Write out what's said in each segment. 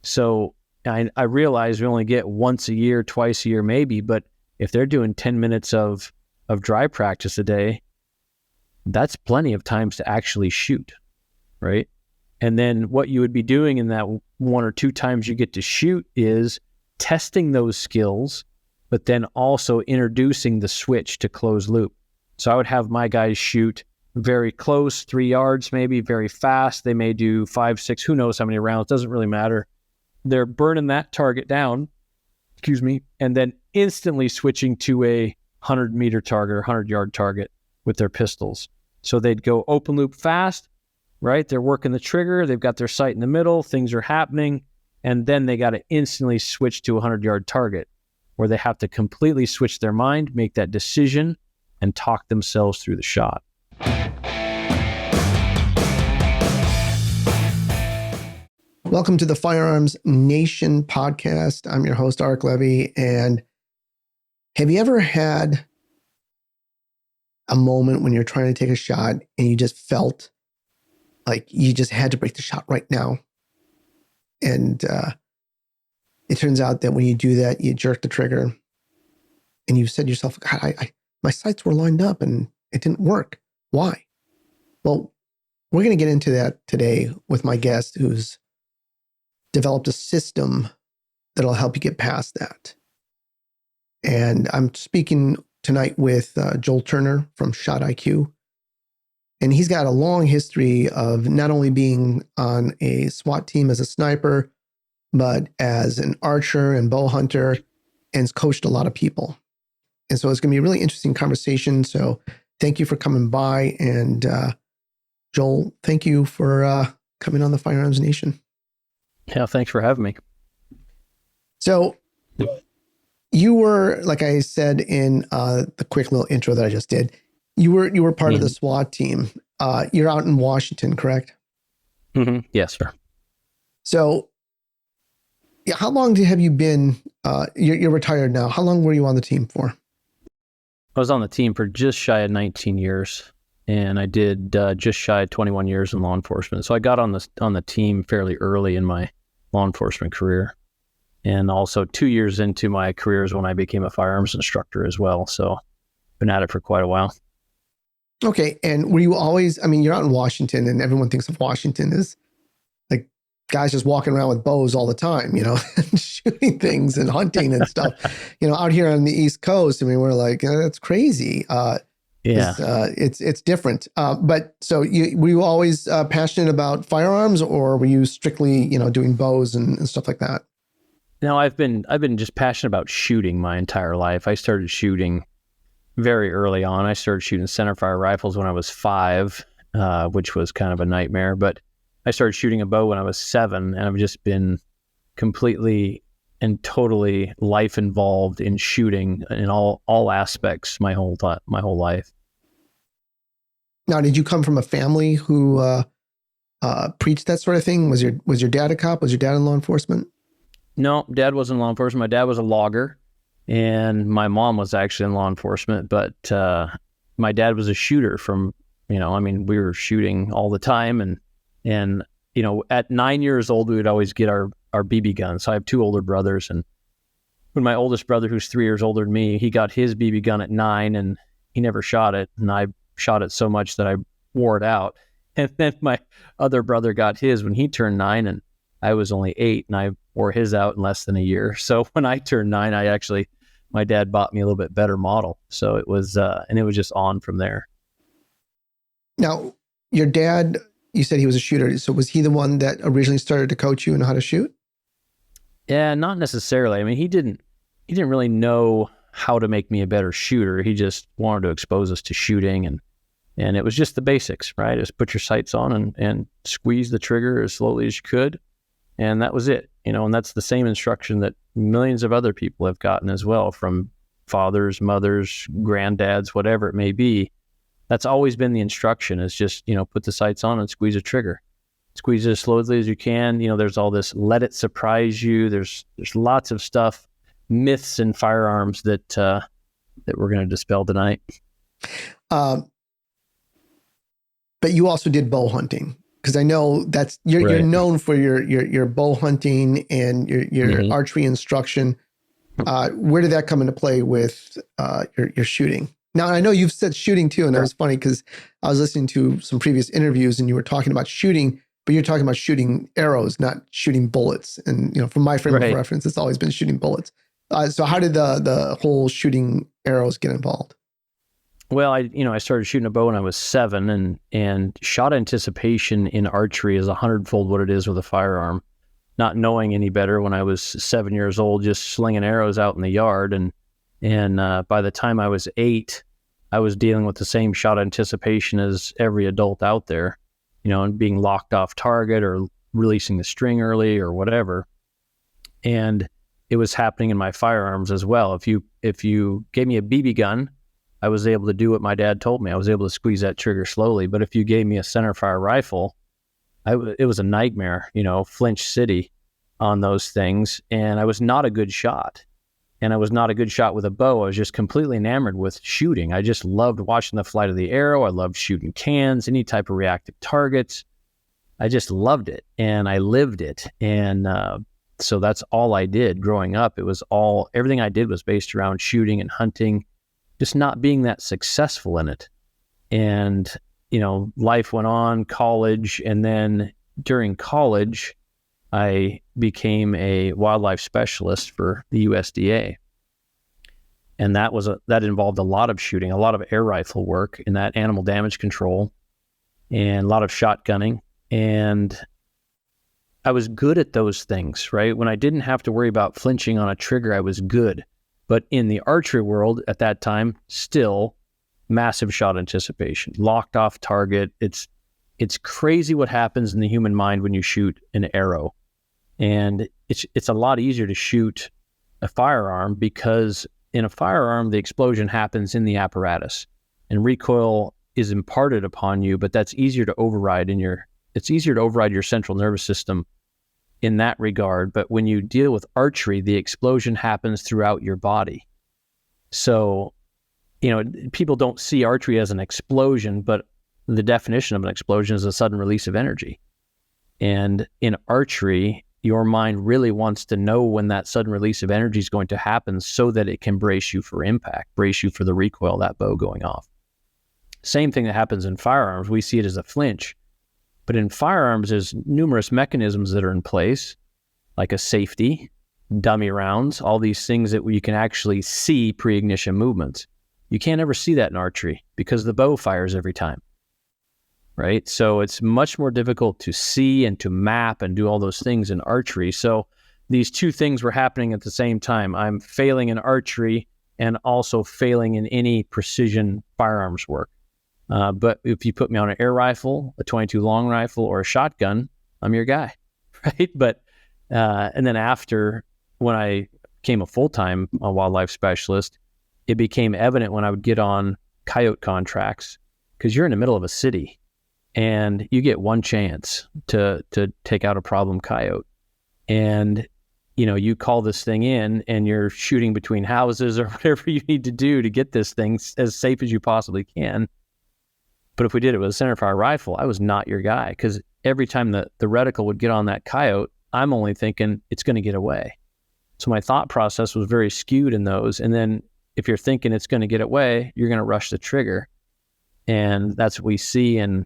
So I realize we only get once a year, twice a year, maybe, but if they're doing 10 minutes of dry practice a day, that's plenty of times to actually shoot, right? And then what you would be doing in that 1 or 2 times you get to shoot is testing those skills, but then also introducing the switch to closed loop. So I would have my guys shoot very close, 3 yards maybe, very fast. They may do 5, 6, who knows how many rounds, doesn't really matter. They're burning that target down, and then instantly switching to a 100-meter target or 100-yard target with their pistols. So they'd go open loop fast, right? They're working the trigger. They've got their sight in the middle. Things are happening. And then they got to instantly switch to a 100-yard target where they have to completely switch their mind, make that decision, and talk themselves through the shot. Welcome to the Firearms Nation podcast. I'm your host, Ark Levy. And have you ever had a moment when you're trying to take a shot and you just felt like you just had to break the shot right now? And it turns out that when you do that, you jerk the trigger and you said to yourself, God, my sights were lined up and it didn't work. Why? Well, we're going to get into that today with my guest who's developed a system that'll help you get past that. And I'm speaking tonight with Joel Turner from Shot IQ. And he's got a long history of not only being on a SWAT team as a sniper, but as an archer and bow hunter, and has coached a lot of people. And so it's going to be a really interesting conversation. So thank you for coming by. And Joel, thank you for coming on the Firearms Nation. Yeah, thanks for having me. So you were, like I said in the quick little intro that I just did, you were part of the SWAT team. You're out in Washington, correct? Mm-hmm. Yes, sir. So how long have you been, you're retired now. How long were you on the team for? I was on the team for just shy of 19 years. And I did just shy of 21 years in law enforcement. So I got on the team fairly early in my law enforcement career. And also 2 years into my career is when I became a firearms instructor as well. So been at it for quite a while. Okay. And were you always, I mean, you're out in Washington and everyone thinks of Washington as like guys just walking around with bows all the time, and shooting things and hunting and stuff. Out here on the East Coast, I mean, we're like, that's crazy. Yeah, it's different. But so were you always passionate about firearms, or were you strictly, doing bows and stuff like that? No, I've been just passionate about shooting my entire life. I started shooting very early on. I started shooting centerfire rifles when I was 5, which was kind of a nightmare. But I started shooting a bow when I was 7, and I've just been completely and totally life involved in shooting in all aspects my whole life. Now, did you come from a family who preached that sort of thing? Was your dad a cop? Was your dad in law enforcement? No, Dad wasn't in law enforcement. My dad was a logger, and my mom was actually in law enforcement. But my dad was a shooter from, we were shooting all the time, and at 9 years old, we would always get our BB guns. So I have 2 older brothers, and when my oldest brother, who's 3 years older than me, he got his BB gun at 9, and he never shot it, and I shot it so much that I wore it out. And then my other brother got his when he turned 9, and I was only 8, and I wore his out in less than a year. So when I turned 9, my dad bought me a little bit better model. So it was, and it was just on from there. Now, your dad, you said he was a shooter. So was he the one that originally started to coach you on how to shoot? Yeah, not necessarily. I mean, he didn't really know how to make me a better shooter. He just wanted to expose us to shooting, and it was just the basics, right? Just put your sights on and squeeze the trigger as slowly as you could. And that was it, and that's the same instruction that millions of other people have gotten as well, from fathers, mothers, granddads, whatever it may be. That's always been the instruction, is just, put the sights on and squeeze a trigger. Squeeze it as slowly as you can. There's all this, let it surprise you. There's lots of stuff, myths in firearms that we're going to dispel tonight. But you also did bow hunting. because I know that's you're Right. known for your bow hunting and your Mhm. archery instruction. Where did that come into play with your shooting? Now I know you've said shooting too, and that was funny because I was listening to some previous interviews and you were talking about shooting, but you're talking about shooting arrows, not shooting bullets. And from my frame of Right. reference, it's always been shooting bullets. So how did the whole shooting arrows get involved? Well, I started shooting a bow when I was 7, and shot anticipation in archery is 100-fold what it is with a firearm. Not knowing any better when I was 7 years old, just slinging arrows out in the yard, and by the time I was 8, I was dealing with the same shot anticipation as every adult out there, and being locked off target or releasing the string early or whatever. And it was happening in my firearms as well. If you gave me a BB gun, I was able to do what my dad told me. I was able to squeeze that trigger slowly. But if you gave me a centerfire rifle, it was a nightmare, flinch city on those things. And I was not a good shot. And I was not a good shot with a bow. I was just completely enamored with shooting. I just loved watching the flight of the arrow. I loved shooting cans, any type of reactive targets. I just loved it and I lived it. And so that's all I did growing up. Everything I did was based around shooting and hunting, just not being that successful in it. And, life went on, college. And then during college, I became a wildlife specialist for the USDA. And that involved a lot of shooting, a lot of air rifle work in that animal damage control and a lot of shotgunning. And I was good at those things, right? When I didn't have to worry about flinching on a trigger, I was good. But in the archery world at that time, still massive shot anticipation, locked off target. It's crazy what happens in the human mind when you shoot an arrow. And it's a lot easier to shoot a firearm because in a firearm, the explosion happens in the apparatus and recoil is imparted upon you, but that's easier to override it's easier to override your central nervous system in that regard. But when you deal with archery, the explosion happens throughout your body. So, people don't see archery as an explosion, but the definition of an explosion is a sudden release of energy. And in archery, your mind really wants to know when that sudden release of energy is going to happen so that it can brace you for impact, brace you for the recoil of that bow going off. Same thing that happens in firearms. We see it as a flinch. But in firearms, there's numerous mechanisms that are in place, like a safety, dummy rounds, all these things that you can actually see pre-ignition movements. You can't ever see that in archery because the bow fires every time, right? So it's much more difficult to see and to map and do all those things in archery. So these two things were happening at the same time. I'm failing in archery and also failing in any precision firearms work. But if you put me on an air rifle, a 22 long rifle, or a shotgun, I'm your guy, right? But and then after, when I became a full-time wildlife specialist, it became evident when I would get on coyote contracts, because you're in the middle of a city and you get one chance to take out a problem coyote. And you call this thing in and you're shooting between houses or whatever you need to do to get this thing as safe as you possibly can. But if we did it with a centerfire rifle, I was not your guy, because every time the reticle would get on that coyote, I'm only thinking it's going to get away. So my thought process was very skewed in those. And then if you're thinking it's going to get away, you're going to rush the trigger. And that's what we see in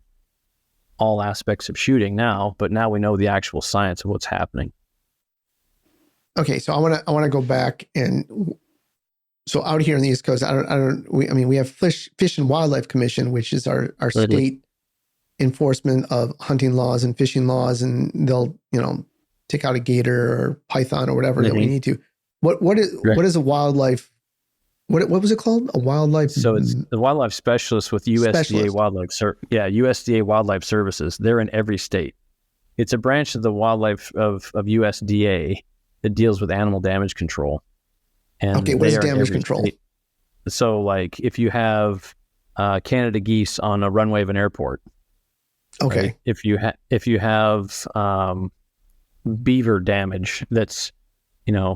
all aspects of shooting now. But now we know the actual science of what's happening. Okay, so I want to go back, and so out here on the East Coast, we have Fish and Wildlife Commission, which is our state enforcement of hunting laws and fishing laws, and they'll take out a gator or python or whatever that we need to. What is a wildlife? What was it called? A wildlife. So it's the wildlife specialist with USDA Wildlife USDA Wildlife Services. They're in every state. It's a branch of the wildlife of USDA that deals with animal damage control. And okay, what is damage control? State. So, like, if you have Canada geese on a runway of an airport, okay. Right? If you have beaver damage that's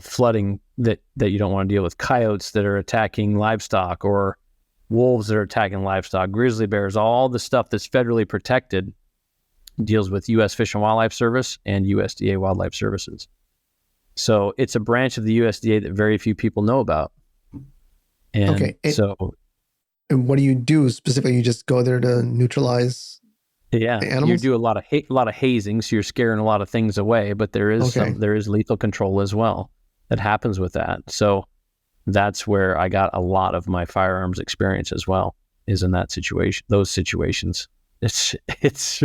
flooding that you don't want to deal with, coyotes that are attacking livestock, or wolves that are attacking livestock, grizzly bears, all the stuff that's federally protected, deals with U.S. Fish and Wildlife Service and USDA Wildlife Services. So it's a branch of the USDA that very few people know about. And Okay. And what do you do specifically? You just go there to neutralize the animals? You do a lot of hazing, so you're scaring a lot of things away, but there is lethal control as well that happens with that. So that's where I got a lot of my firearms experience as well, is in that situation, those situations. It's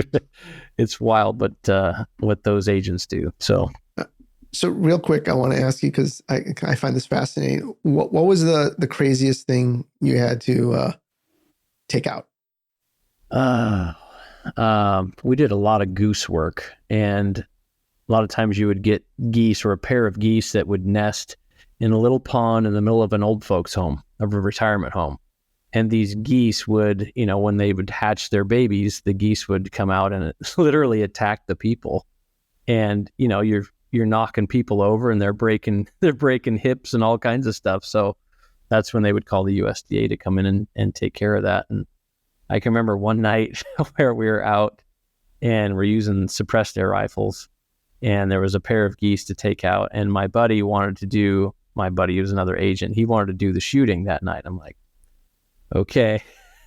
wild, but what those agents do. So real quick, I want to ask you, because I find this fascinating. What was the craziest thing you had to take out? We did a lot of goose work, and a lot of times you would get geese or a pair of geese that would nest in a little pond in the middle of an old folks home, of a retirement home. And these geese would, when they would hatch their babies, the geese would come out and literally attack the people. And, you're knocking people over, and they're breaking hips and all kinds of stuff. So that's when they would call the USDA to come in and take care of that. And I can remember one night where we were out and we're using suppressed air rifles, and there was a pair of geese to take out. And my buddy, who was another agent, he wanted to do the shooting that night. I'm like, okay.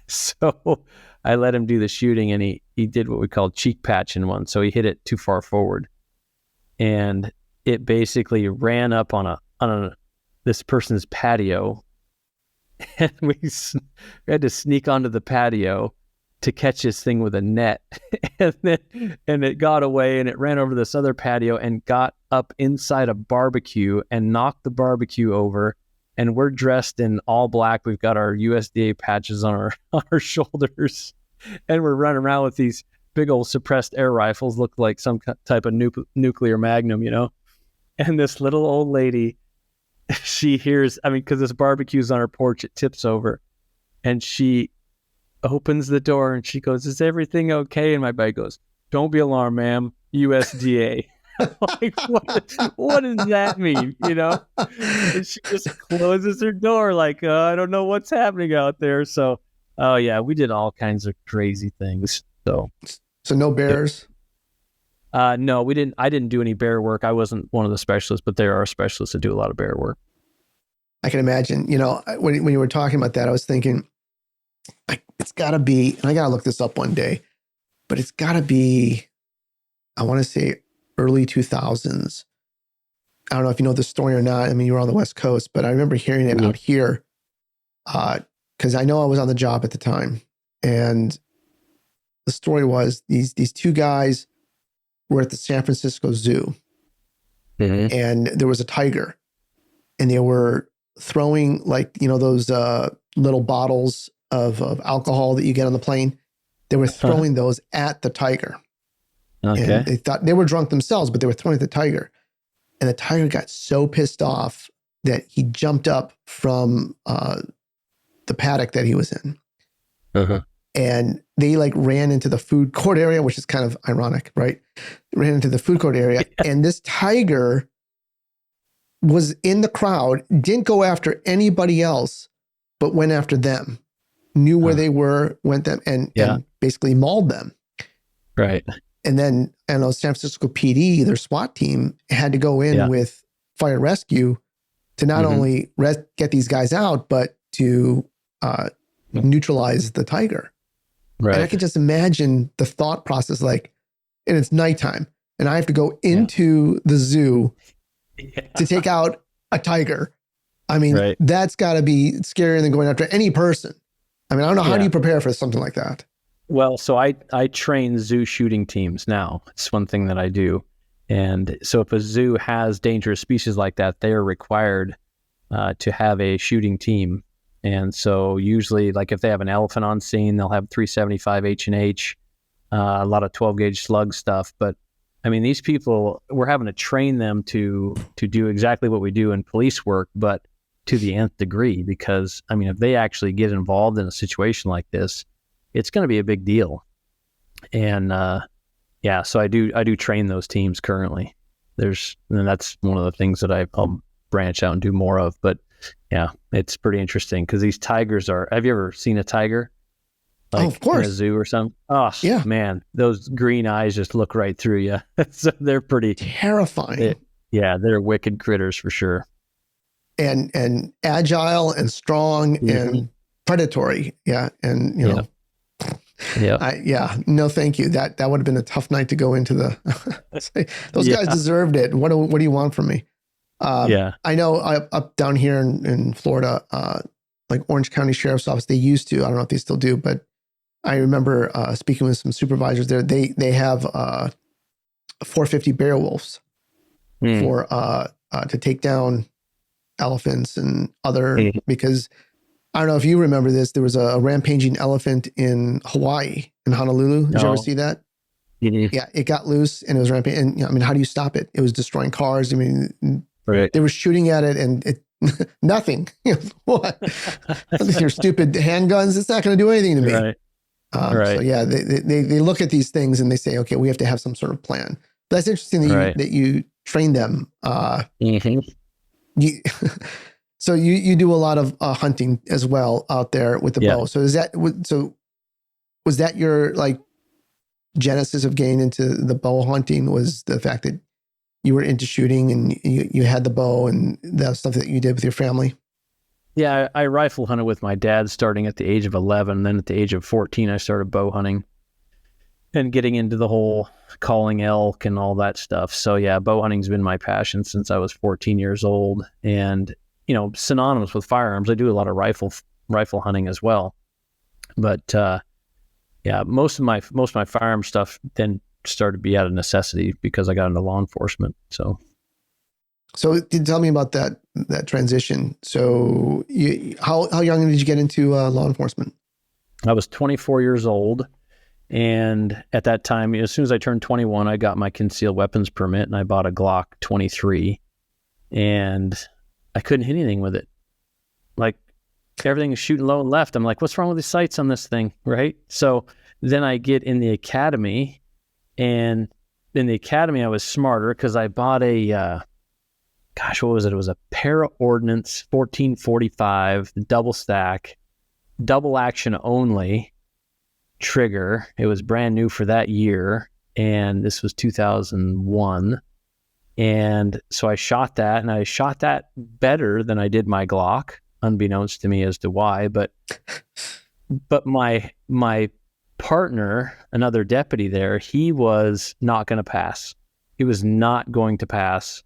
So I let him do the shooting, and he did what we call cheek patching one. So he hit it too far forward, and it basically ran up on this person's patio. And we had to sneak onto the patio to catch this thing with a net. and it got away, and it ran over this other patio and got up inside a barbecue and knocked the barbecue over. And we're dressed in all black. We've got our USDA patches on our shoulders, and we're running around with these big old suppressed air rifles, look like some type of nuclear magnum, And this little old lady, she hears, because this barbecue's on her porch, it tips over, and she opens the door and she goes, "Is everything okay?" And my buddy goes, "Don't be alarmed, ma'am, USDA." Like, what does that mean? And she just closes her door like, I don't know what's happening out there. So, we did all kinds of crazy things. So no bears? No, we didn't. I didn't do any bear work. I wasn't one of the specialists, but there are specialists that do a lot of bear work. I can imagine. When you were talking about that, I was thinking, it's got to be, and I got to look this up one day, but it's got to be, I want to say early 2000s. I don't know if you know this story or not. You were on the West Coast, but I remember hearing it out here because I know I was on the job at the time. And the story was these two guys were at the San Francisco Zoo, and there was a tiger, and they were throwing those little bottles of alcohol that you get on the plane. They were throwing those at the tiger. Okay. And they thought they were drunk themselves, but they were throwing at the tiger. And the tiger got so pissed off that he jumped up from the paddock that he was in. And they ran into the food court area, which is kind of ironic, right? They ran into the food court area, and this tiger was in the crowd, didn't go after anybody else, but went after them, knew where they were, went them, and basically mauled them. Right. And then, San Francisco PD, their SWAT team, had to go in with fire rescue to not only get these guys out, but to neutralize the tiger. Right. And I can just imagine the thought process, and it's nighttime, and I have to go into the zoo to take out a tiger. That's got to be scarier than going after any person. I don't know, how do you prepare for something like that? Well, so I train zoo shooting teams now. It's one thing that I do. And so if a zoo has dangerous species like that, they are required to have a shooting team. And so usually, if they have an elephant on scene, they'll have 375 H&H, a lot of 12 gauge slug stuff. But these people, we're having to train them to do exactly what we do in police work, but to the nth degree, because if they actually get involved in a situation like this, it's going to be a big deal. And so I do train those teams currently. And that's one of the things that I'll branch out and do more of. But yeah, it's pretty interesting because these tigers have you ever seen a tiger? Oh, like of in a course. zoo or something. Oh Yeah. man, those green eyes just look right through you. So they're pretty, Terrifying. yeah, they're wicked critters for sure. And agile and strong Mm-hmm. and predatory. Yeah. And, Yeah. Yeah. no, thank you. That would have been a tough night to go into the, those guys Yeah. deserved it. What do you want from me? Yeah. I know up down here in Florida, like Orange County Sheriff's Office, they used to, I don't know if they still do, but I remember speaking with some supervisors there. They have 450 bear wolves Mm. for to take down elephants and other, Mm. because I don't know if you remember this. There was a rampaging elephant in Hawaii, in Honolulu. Did you ever No. see that? Mhm. Yeah, it got loose and it was ramping. And I mean, how do you stop it? It was destroying cars. I mean, Right. they were shooting at it and it nothing. What? Your stupid handguns. It's not going to do anything to me. Right. So Right. yeah, they look at these things and they say, okay, we have to have some sort of plan. But that's interesting Right. that you train them. Mm-hmm. You, so you do a lot of hunting as well out there with the Yeah. bow. So was that your like genesis of getting into the bow hunting? Was the fact that you were into shooting and you had the bow and the stuff that you did with your family? Yeah. I rifle hunted with my dad starting at the age of 11. Then at the age of 14, I started bow hunting and getting into the whole calling elk and all that stuff. So yeah, bow hunting's been my passion since I was 14 years old. And, synonymous with firearms, I do a lot of rifle hunting as well. But yeah, most of my firearm stuff then started to be out of necessity because I got into law enforcement. So Tell me about that transition. So how young did you get into law enforcement? I was 24 years old. And at that time, as soon as I turned 21, I got my concealed weapons permit and I bought a Glock 23. And I couldn't hit anything with it. Like everything is shooting low and left. I'm like, what's wrong with the sights on this thing? Right. So then I get in the academy, and in the academy, I was smarter because I bought a, what was it? It was a Para Ordnance 1445 double stack, double action only trigger. It was brand new for that year. And this was 2001. And so I shot that, and I shot that better than I did my Glock, unbeknownst to me as to why. But my partner, another deputy there, he was not going to pass. He was not going to pass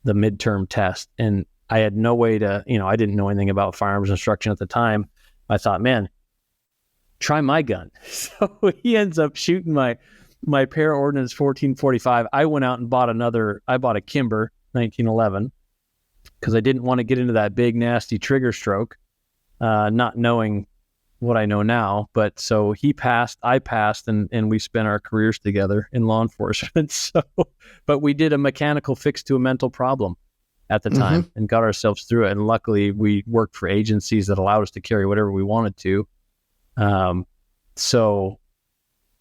the midterm test. And I had no way to, I didn't know anything about firearms instruction at the time. I thought, man, try my gun. So he ends up shooting my Para Ordnance 1445. I went out and bought a Kimber 1911 because I didn't want to get into that big, nasty trigger stroke, not knowing what I know now. But so he passed, I passed, and we spent our careers together in law enforcement. So, but we did a mechanical fix to a mental problem at the time and got ourselves through it. And luckily we worked for agencies that allowed us to carry whatever we wanted to. So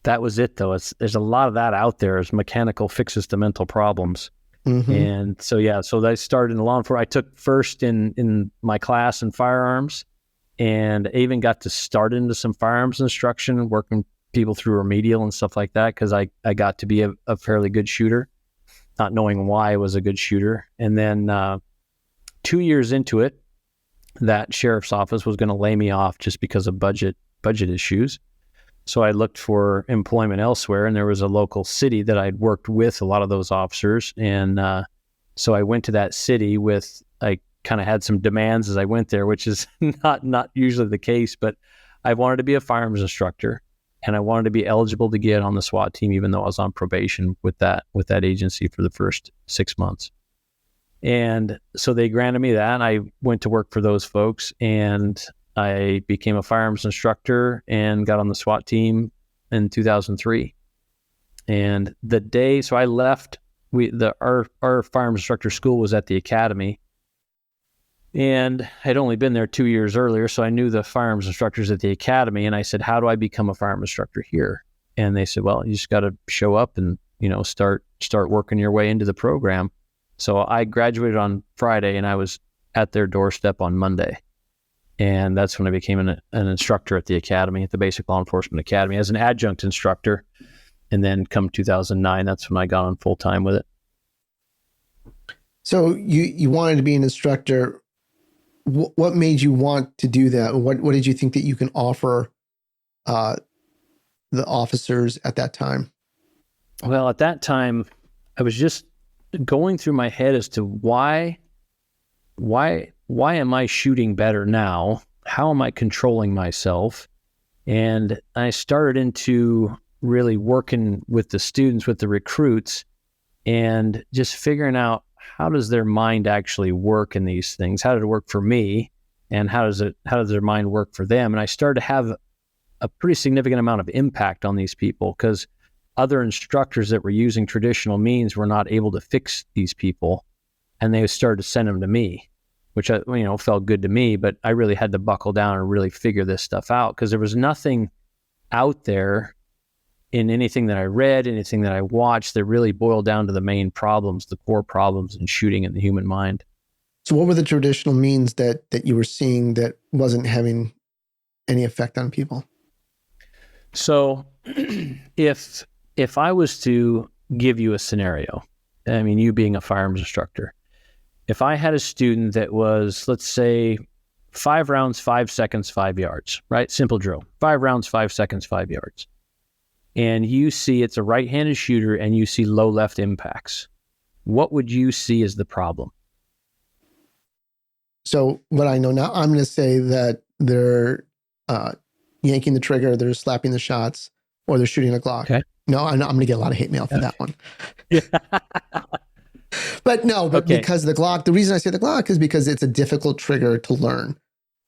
that was it though. There's a lot of that out there as mechanical fixes to mental problems. And so, yeah, so I started in law enforcement. I took first in my class in firearms, and I even got to start into some firearms instruction, working people through remedial and stuff like that. Cause I got to be a fairly good shooter, not knowing why I was a good shooter. And then, 2 years into it, that sheriff's office was going to lay me off just because of budget issues. So I looked for employment elsewhere, and there was a local city that I'd worked with a lot of those officers. And so I went to that city I kind of had some demands as I went there, which is not usually the case, but I wanted to be a firearms instructor, and I wanted to be eligible to get on the SWAT team, even though I was on probation with that agency for the first 6 months. And so they granted me that, and I went to work for those folks, and I became a firearms instructor and got on the SWAT team in 2003. And the day, so I left, our firearms instructor school was at the academy, and I'd only been there 2 years earlier. So I knew the firearms instructors at the academy, and I said, how do I become a firearms instructor here? And they said, well, you just got to show up and, start working your way into the program. So I graduated on Friday, and I was at their doorstep on Monday. And that's when I became an instructor at the academy, at the Basic Law Enforcement Academy, as an adjunct instructor. And then come 2009, that's when I got on full time with it. So you wanted to be an instructor. What made you want to do that? What did you think that you can offer the officers at that time? Well, at that time, I was just going through my head as to why am I shooting better now? How am I controlling myself? And I started into really working with the students, with the recruits, and just figuring out how does their mind actually work in these things? How did it work for me? And how does their mind work for them? And I started to have a pretty significant amount of impact on these people, because other instructors that were using traditional means were not able to fix these people, and they started to send them to me, which felt good to me. But I really had to buckle down and really figure this stuff out, because there was nothing out there in anything that I read, anything that I watched, that really boiled down to the main problems, the core problems in shooting in the human mind. So what were the traditional means that you were seeing that wasn't having any effect on people? So if I was to give you a scenario, I mean, you being a firearms instructor, if I had a student that was, let's say, 5 rounds, 5 seconds, 5 yards, right? Simple drill. 5 rounds, 5 seconds, 5 yards. And you see it's a right-handed shooter and you see low left impacts. What would you see as the problem? So what I know now, I'm going to say that they're yanking the trigger, they're slapping the shots, or they're shooting a Glock. Okay. No, I'm going to get a lot of hate mail for that one. Yeah. But Okay. because the Glock, the reason I say the Glock is because it's a difficult trigger to learn.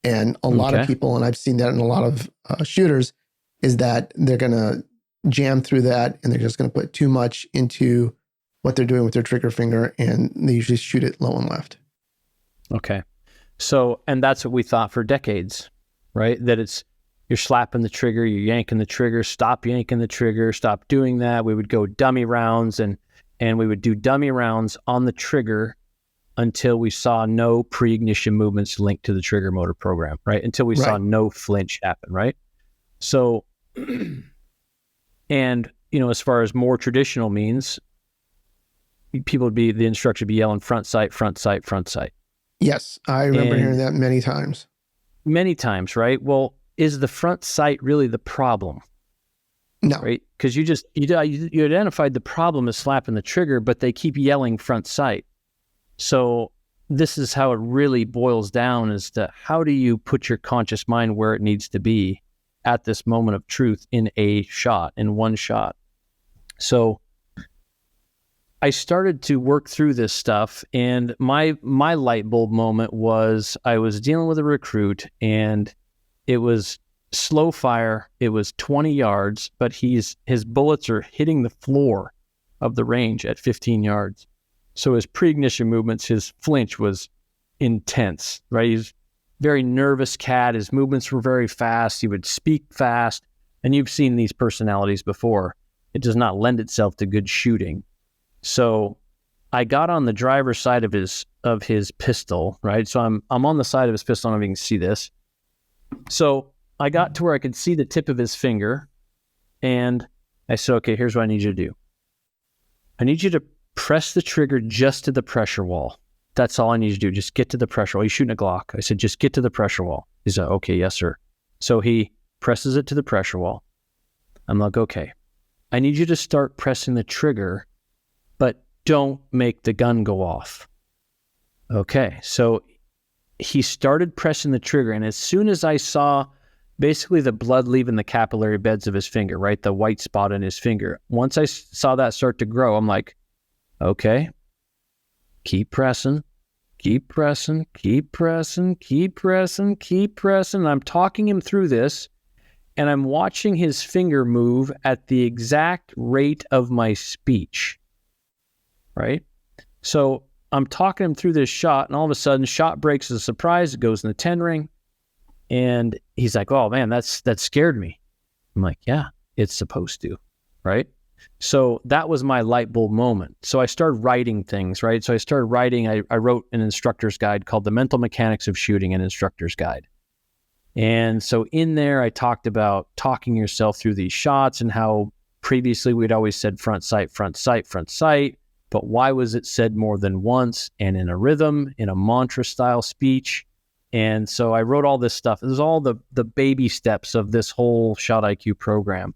And a lot of people, and I've seen that in a lot of shooters, is that they're going to jam through that and they're just going to put too much into what they're doing with their trigger finger, and they usually shoot it low and left. Okay. So, and that's what we thought for decades, right? That you're slapping the trigger, you're yanking the trigger, stop yanking the trigger, stop doing that. We would go dummy rounds and we would do dummy rounds on the trigger until we saw no pre-ignition movements linked to the trigger motor program, right? Until we saw no flinch happen, right? So, and, as far as more traditional means, the instructor would be yelling front sight, front sight, front sight. Yes, I remember hearing that many times. Many times, right? Well, is the front sight really the problem? No. Right? Because you identified the problem as slapping the trigger, but they keep yelling front sight. So this is how it really boils down, as to how do you put your conscious mind where it needs to be at this moment of truth in one shot. So I started to work through this stuff, and my light bulb moment was I was dealing with a recruit, and it was slow fire. It was 20 yards, but his bullets are hitting the floor of the range at 15 yards. So his pre-ignition movements, his flinch was intense, right? He's a very nervous cat. His movements were very fast. He would speak fast, and you've seen these personalities before. It does not lend itself to good shooting. So I got on the driver's side of his pistol, right? So I'm on the side of his pistol. I don't know if you can see this. So I got to where I could see the tip of his finger, and I said, okay, here's what I need you to do. I need you to press the trigger just to the pressure wall. That's all I need you to do. Just get to the pressure wall. He's shooting a Glock. I said, just get to the pressure wall. He said, okay, yes, sir. So he presses it to the pressure wall. I'm like, okay, I need you to start pressing the trigger, but don't make the gun go off. Okay, so he started pressing the trigger, and as soon as I saw basically the blood leaving the capillary beds of his finger, right, the white spot in his finger, once I saw that start to grow, I'm like, okay, keep pressing, keep pressing, keep pressing, keep pressing, keep pressing. I'm talking him through this, and I'm watching his finger move at the exact rate of my speech, right? So I'm talking him through this shot, and all of a sudden, shot breaks as a surprise. It goes in the 10 ring, and he's like, oh, man, that scared me. I'm like, yeah, it's supposed to, right? So that was my light bulb moment. So I started writing things, right? So I started writing, I wrote an instructor's guide called The Mental Mechanics of Shooting, an Instructor's Guide. And so in there, I talked about talking yourself through these shots and how previously we'd always said front sight, front sight, front sight. But why was it said more than once and in a rhythm, in a mantra style speech? And so I wrote all this stuff. It was all the baby steps of this whole Shot IQ program.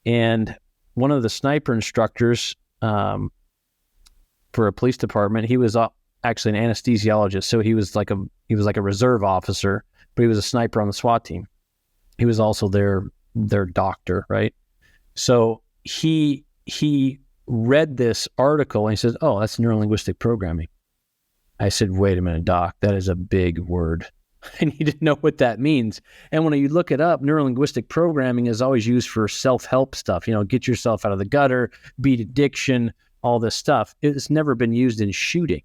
And one of the sniper instructors for a police department, he was actually an anesthesiologist. So he was like a reserve officer, but he was a sniper on the SWAT team. He was also their doctor, right? So he read this article and he says, "Oh, that's neurolinguistic programming." I said, "Wait a minute, doc, that is a big word." I need to know what that means. And when you look it up, neurolinguistic programming is always used for self-help stuff. Get yourself out of the gutter, beat addiction, all this stuff. It's never been used in shooting.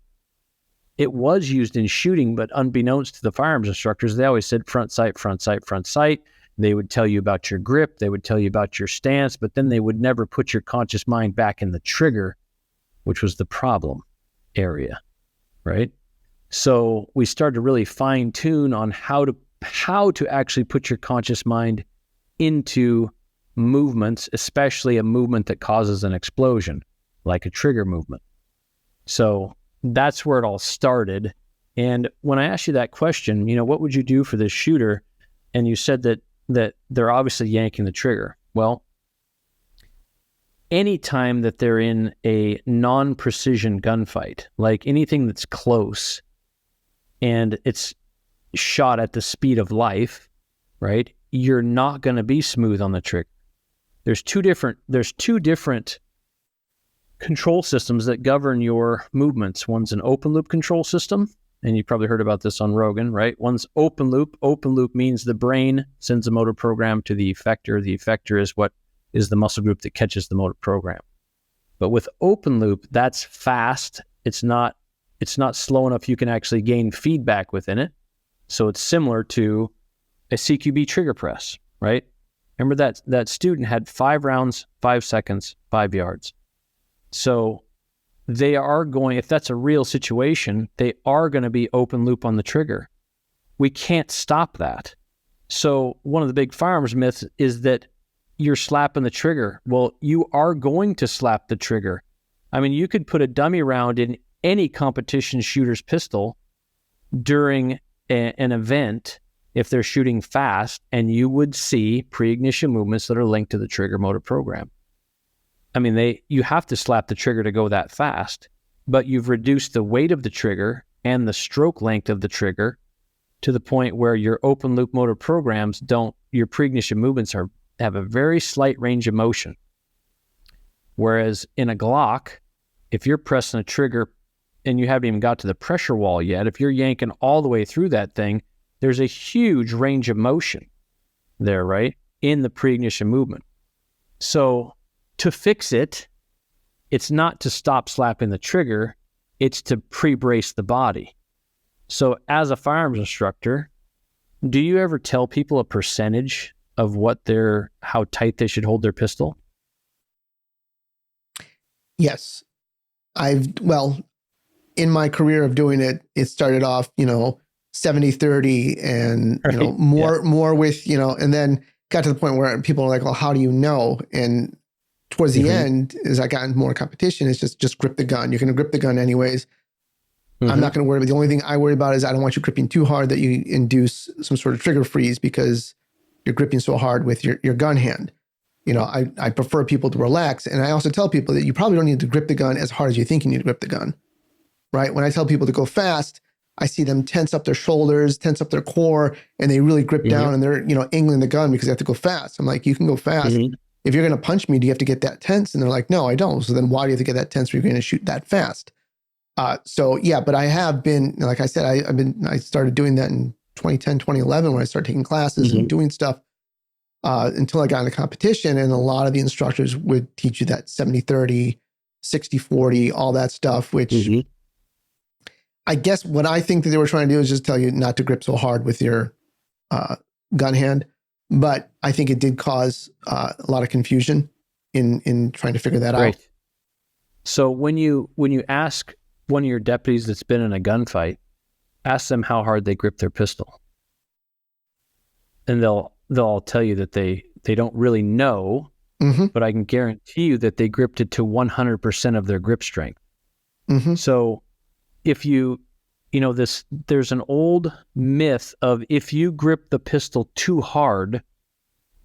It was used in shooting, but unbeknownst to the firearms instructors, they always said front sight, front sight, front sight. They would tell you about your grip. They would tell you about your stance, but then they would never put your conscious mind back in the trigger, which was the problem area, right? So we started to really fine tune on how to actually put your conscious mind into movements, especially a movement that causes an explosion, like a trigger movement. So that's where it all started. And when I asked you that question, what would you do for this shooter? And you said that they're obviously yanking the trigger. Well, anytime that they're in a non-precision gunfight, like anything that's close and it's shot at the speed of life, right? You're not going to be smooth on the trigger. There's two different control systems that govern your movements. One's an open loop control system, and you probably heard about this on Rogan, right? One's open loop. Open loop means the brain sends a motor program to the effector. The effector is the muscle group that catches the motor program. But with open loop, that's fast. It's not slow enough you can actually gain feedback within it. So it's similar to a CQB trigger press, right? Remember that student had 5 rounds, 5 seconds, 5 yards. So they are going, if that's a real situation, they are going to be open loop on the trigger. We can't stop that. So one of the big firearms myths is that you're slapping the trigger. Well, you are going to slap the trigger. I mean, you could put a dummy round in any competition shooter's pistol during an event if they're shooting fast, and you would see pre-ignition movements that are linked to the trigger motor program. I mean, you have to slap the trigger to go that fast, but you've reduced the weight of the trigger and the stroke length of the trigger to the point where your open loop motor programs your pre-ignition movements have a very slight range of motion. Whereas in a Glock, if you're pressing a trigger and you haven't even got to the pressure wall yet, if you're yanking all the way through that thing, there's a huge range of motion there, right? In the pre-ignition movement. So to fix it, it's not to stop slapping the trigger, it's to pre-brace the body. So as a firearms instructor, do you ever tell people a percentage of how tight they should hold their pistol? Yes. In my career of doing it, it started off, 70-30 and, Right. more with, and then got to the point where people are like, well, how do you know? And towards the end, as I got into more competition, it's just grip the gun. You're going to grip the gun anyways. I'm not going to worry about. The only thing I worry about is I don't want you gripping too hard that you induce some sort of trigger freeze because you're gripping so hard with your gun hand. I prefer people to relax. And I also tell people that you probably don't need to grip the gun as hard as you think you need to grip the gun, right? When I tell people to go fast, I see them tense up their shoulders, tense up their core, and they really grip down and they're, angling the gun because they have to go fast. I'm like, you can go fast. If you're going to punch me, do you have to get that tense? And they're like, no, I don't. So then why do you have to get that tense if you're going to shoot that fast? But I have been, like I said, I started doing that in 2010, 2011 when I started taking classes and doing stuff until I got into competition. And a lot of the instructors would teach you that 70-30, 60-40, all that stuff, which I guess what I think that they were trying to do is just tell you not to grip so hard with your gun hand. But I think it did cause a lot of confusion in trying to figure that out. So when you ask one of your deputies that's been in a gunfight, ask them how hard they grip their pistol. and they'll all tell you that they don't really know, Mm-hmm. but I can guarantee you that they gripped it to 100% of their grip strength. Mm-hmm. So if there's an old myth of if you grip the pistol too hard,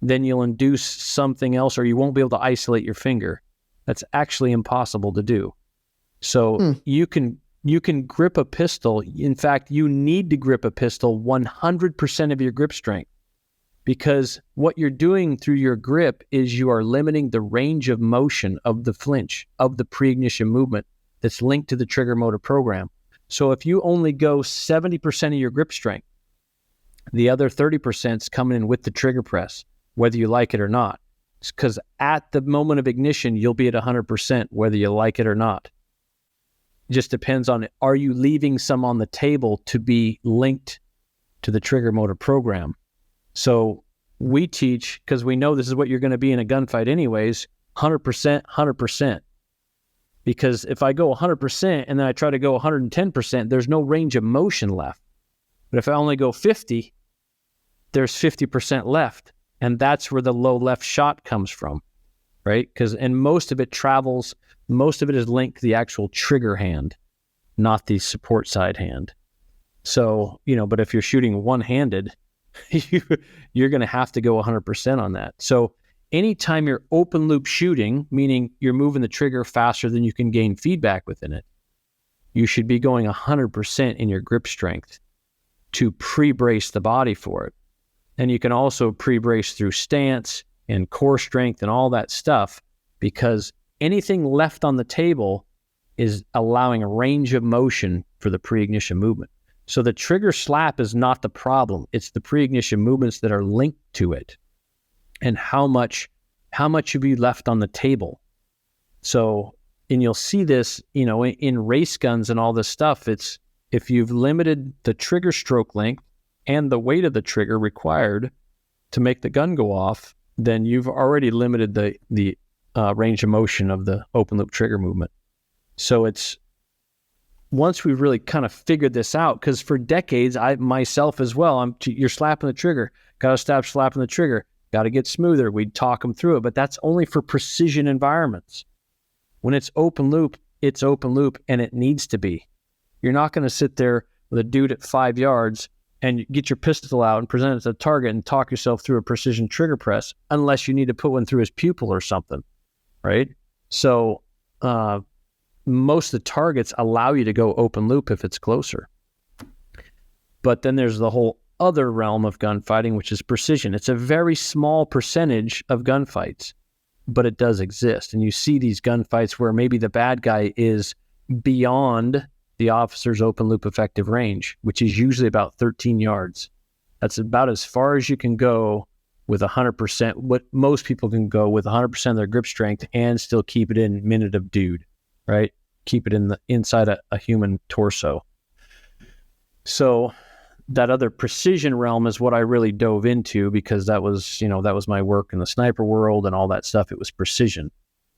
then you'll induce something else or you won't be able to isolate your finger. That's actually impossible to do. So you can grip a pistol. In fact, you need to grip a pistol 100% of your grip strength, because what you're doing through your grip is you are limiting the range of motion of the flinch, of the pre-ignition movement that's linked to the trigger motor program. So if you only go 70% of your grip strength, the other 30% is coming in with the trigger press, whether you like it or not. Because at the moment of ignition, you'll be at 100%, whether you like it or not. It just depends on, are you leaving some on the table to be linked to the trigger motor program? So we teach, because we know this is what you're going to be in a gunfight anyways, 100%, 100%. Because if I go 100% and then I try to go 110%, there's no range of motion left. But if I only go 50, there's 50% left. And that's where the low left shot comes from, right? And most of it is linked to the actual trigger hand, not the support side hand. So, but if you're shooting one-handed, you're going to have to go 100% on that. So anytime you're open loop shooting, meaning you're moving the trigger faster than you can gain feedback within it, you should be going 100% in your grip strength to pre-brace the body for it. And you can also pre-brace through stance and core strength and all that stuff, because anything left on the table is allowing a range of motion for the pre-ignition movement. So the trigger slap is not the problem. It's the pre-ignition movements that are linked to it, and how much should be left on the table. So, and you'll see this, in race guns and all this stuff. It's, if you've limited the trigger stroke length and the weight of the trigger required to make the gun go off, then you've already limited the range of motion of the open loop trigger movement. So it's, once we've really kind of figured this out, because for decades, I myself as well, you're slapping the trigger, got to stop slapping the trigger, got to get smoother. We'd talk them through it, but that's only for precision environments. When it's open loop, and it needs to be. You're not going to sit there with a dude at 5 yards and get your pistol out and present it to the target and talk yourself through a precision trigger press, unless you need to put one through his pupil or something, right? So most of the targets allow you to go open loop if it's closer. But then there's the whole other realm of gunfighting, which is precision. It's a very small percentage of gunfights, but it does exist. And you see these gunfights where maybe the bad guy is beyond the officer's open loop effective range, which is usually about 13 yards. That's about as far as you can go with 100%, what most people can go with 100% of their grip strength and still keep it in minute of dude, right? Keep it inside a human torso. So that other precision realm is what I really dove into, because that was my work in the sniper world and all that stuff. It was precision.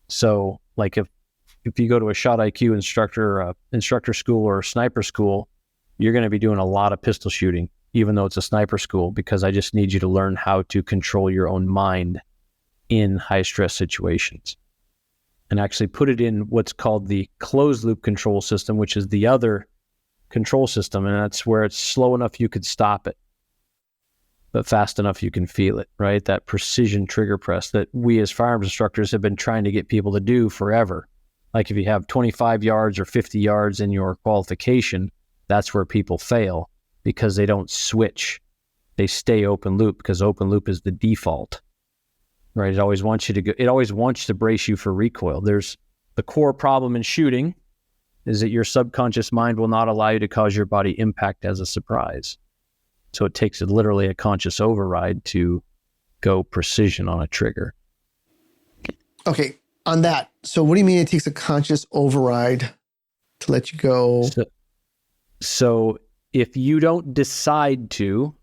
So like if you go to a shot IQ instructor school or a sniper school, you're going to be doing a lot of pistol shooting, even though it's a sniper school, because I just need you to learn how to control your own mind in high stress situations and actually put it in what's called the closed loop control system, which is the other control system. And that's where it's slow enough you could stop it, but fast enough you can feel it, right? That precision trigger press that we as firearms instructors have been trying to get people to do forever. Like if you have 25 yards or 50 yards in your qualification, that's where people fail, because they don't switch. They stay open loop, because open loop is the default, right? It always wants you to brace you for recoil. There's the core problem in shooting is that your subconscious mind will not allow you to cause your body impact as a surprise. So it takes literally a conscious override to go precision on a trigger. Okay, on that. So what do you mean it takes a conscious override to let you go? So if you don't decide to,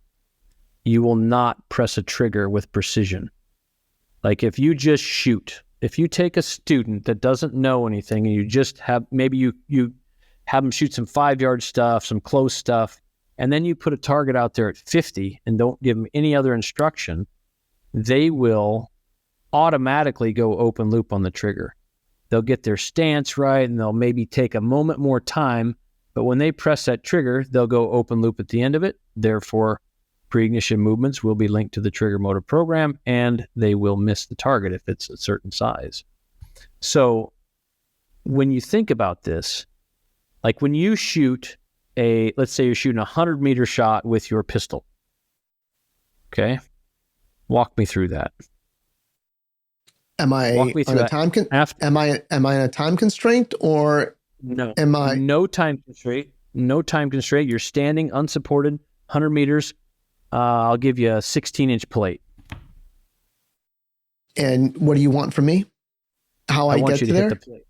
you will not press a trigger with precision. Like if you just shoot, if you take a student that doesn't know anything and you just have, maybe you have them shoot some 5-yard stuff, some close stuff, and then you put a target out there at 50 and don't give them any other instruction, they will automatically go open loop on the trigger. They'll get their stance right, and they'll maybe take a moment more time, but when they press that trigger, they'll go open loop at the end of it. Therefore, pre-ignition movements will be linked to the trigger motor program, and they will miss the target if it's a certain size. So when you think about this, like when you shoot let's say you're shooting a 100-meter shot with your pistol. Okay? Walk me through that. Am I on a time am I in a time constraint, or no? Am I no time constraint? No time constraint. You're standing unsupported, 100 meters. I'll give you a 16-inch plate. And what do you want from me? How I get to there? Hit the plate.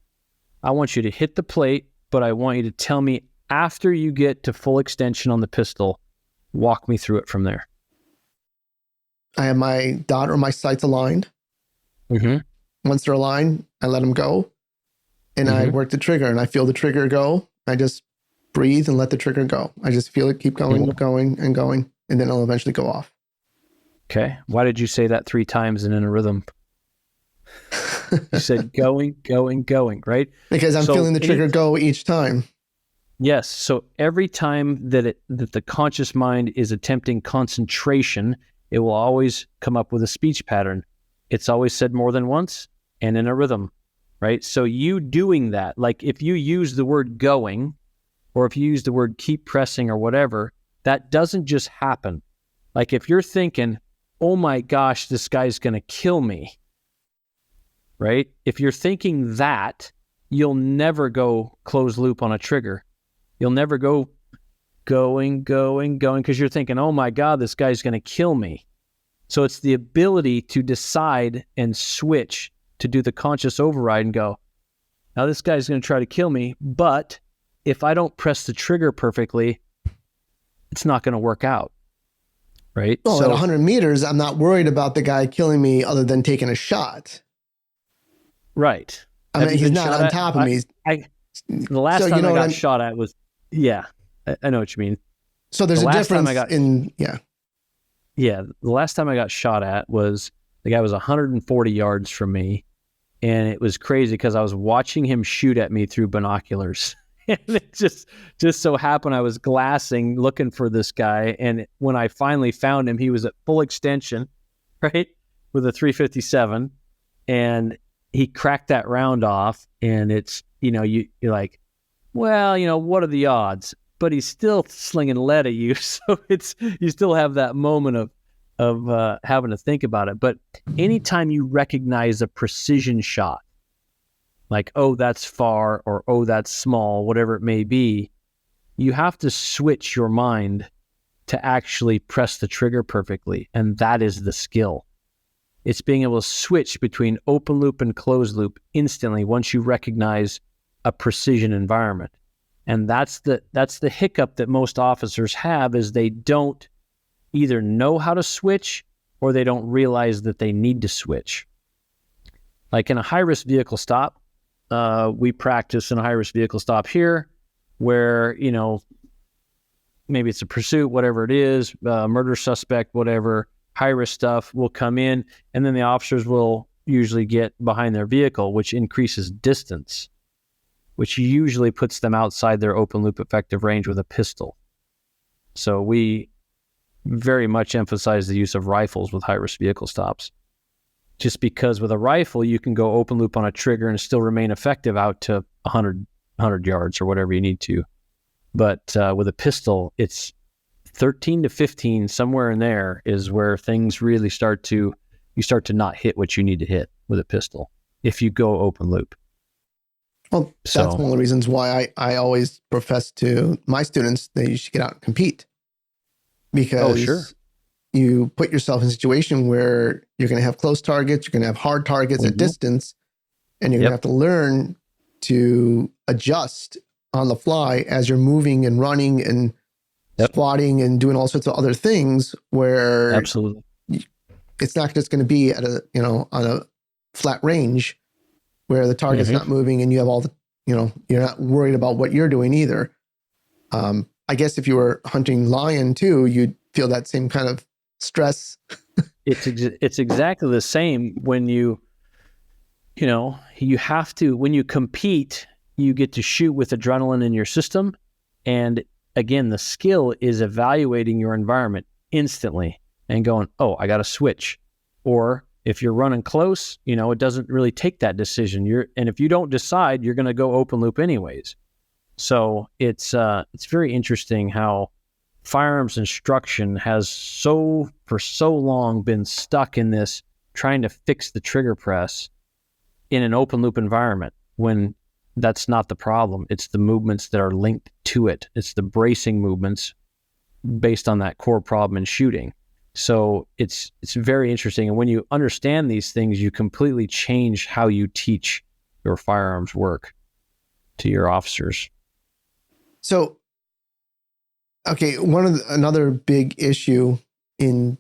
I want you to hit the plate, but I want you to tell me after you get to full extension on the pistol. Walk me through it from there. I have my dot or my sights aligned. Mm-hmm. Once they're aligned, I let them go, and I work the trigger, and I feel the trigger go. I just breathe and let the trigger go. I just feel it keep going, going, and going, and then it'll eventually go off. Okay. Why did you say that 3 times and in a rhythm? You said going, going, going, right? Because I'm feeling the trigger go each time. Yes. So every time that the conscious mind is attempting concentration, it will always come up with a speech pattern. It's always said more than once and in a rhythm, right? So you doing that, like if you use the word going, or if you use the word keep pressing or whatever, that doesn't just happen. Like if you're thinking, oh my gosh, this guy's going to kill me, right? If you're thinking that, you'll never go close loop on a trigger. You'll never go going, going, going, because you're thinking, oh my God, this guy's going to kill me. So it's the ability to decide and switch to do the conscious override and go, now this guy's going to try to kill me, but if I don't press the trigger perfectly, it's not going to work out, right? Well, at 100 meters, I'm not worried about the guy killing me other than taking a shot. Right. I mean, he's not on top of me. The last time I got shot at was, I know what you mean. So there's a difference Yeah, the last time I got shot at was, the guy was 140 yards from me, and it was crazy because I was watching him shoot at me through binoculars. And it just so happened I was glassing, looking for this guy, and when I finally found him, he was at full extension, right, with a 357, and he cracked that round off, and it's, you're like, well, what are the odds? But he's still slinging lead at you. So you still have that moment of having to think about it. But anytime you recognize a precision shot, like, oh, that's far, or oh, that's small, whatever it may be, you have to switch your mind to actually press the trigger perfectly. And that is the skill. It's being able to switch between open loop and closed loop instantly once you recognize a precision environment. And that's the hiccup that most officers have, is they don't either know how to switch or they don't realize that they need to switch. Like in a high-risk vehicle stop, we practice in a high-risk vehicle stop here where, maybe it's a pursuit, whatever it is, murder suspect, whatever, high-risk stuff will come in, and then the officers will usually get behind their vehicle, which increases distance, which usually puts them outside their open loop effective range with a pistol. So we very much emphasize the use of rifles with high-risk vehicle stops, just because with a rifle, you can go open loop on a trigger and still remain effective out to 100 yards or whatever you need to. But with a pistol, it's 13 to 15, somewhere in there is where things really start to not hit what you need to hit with a pistol if you go open loop. Well, that's one of the reasons why I always profess to my students that you should get out and compete. Because you put yourself in a situation where you're going to have close targets, you're going to have hard targets at distance, and you're going to have to learn to adjust on the fly as you're moving and running and squatting and doing all sorts of other things, where absolutely it's not just going to be at a, on a flat range where the target's not moving and you have all the, you're not worried about what you're doing either. I guess if you were hunting lion too, you'd feel that same kind of stress. It's exactly the same when you have to, when you compete, you get to shoot with adrenaline in your system. And again, the skill is evaluating your environment instantly and going, oh, I got to switch. Or if you're running close, it doesn't really take that decision. And if you don't decide, you're going to go open loop anyways. So it's very interesting how firearms instruction has for so long been stuck in this trying to fix the trigger press in an open loop environment when that's not the problem. It's the movements that are linked to it. It's the bracing movements based on that core problem in shooting. So it's very interesting. And when you understand these things, you completely change how you teach your firearms work to your officers. So, okay, another big issue in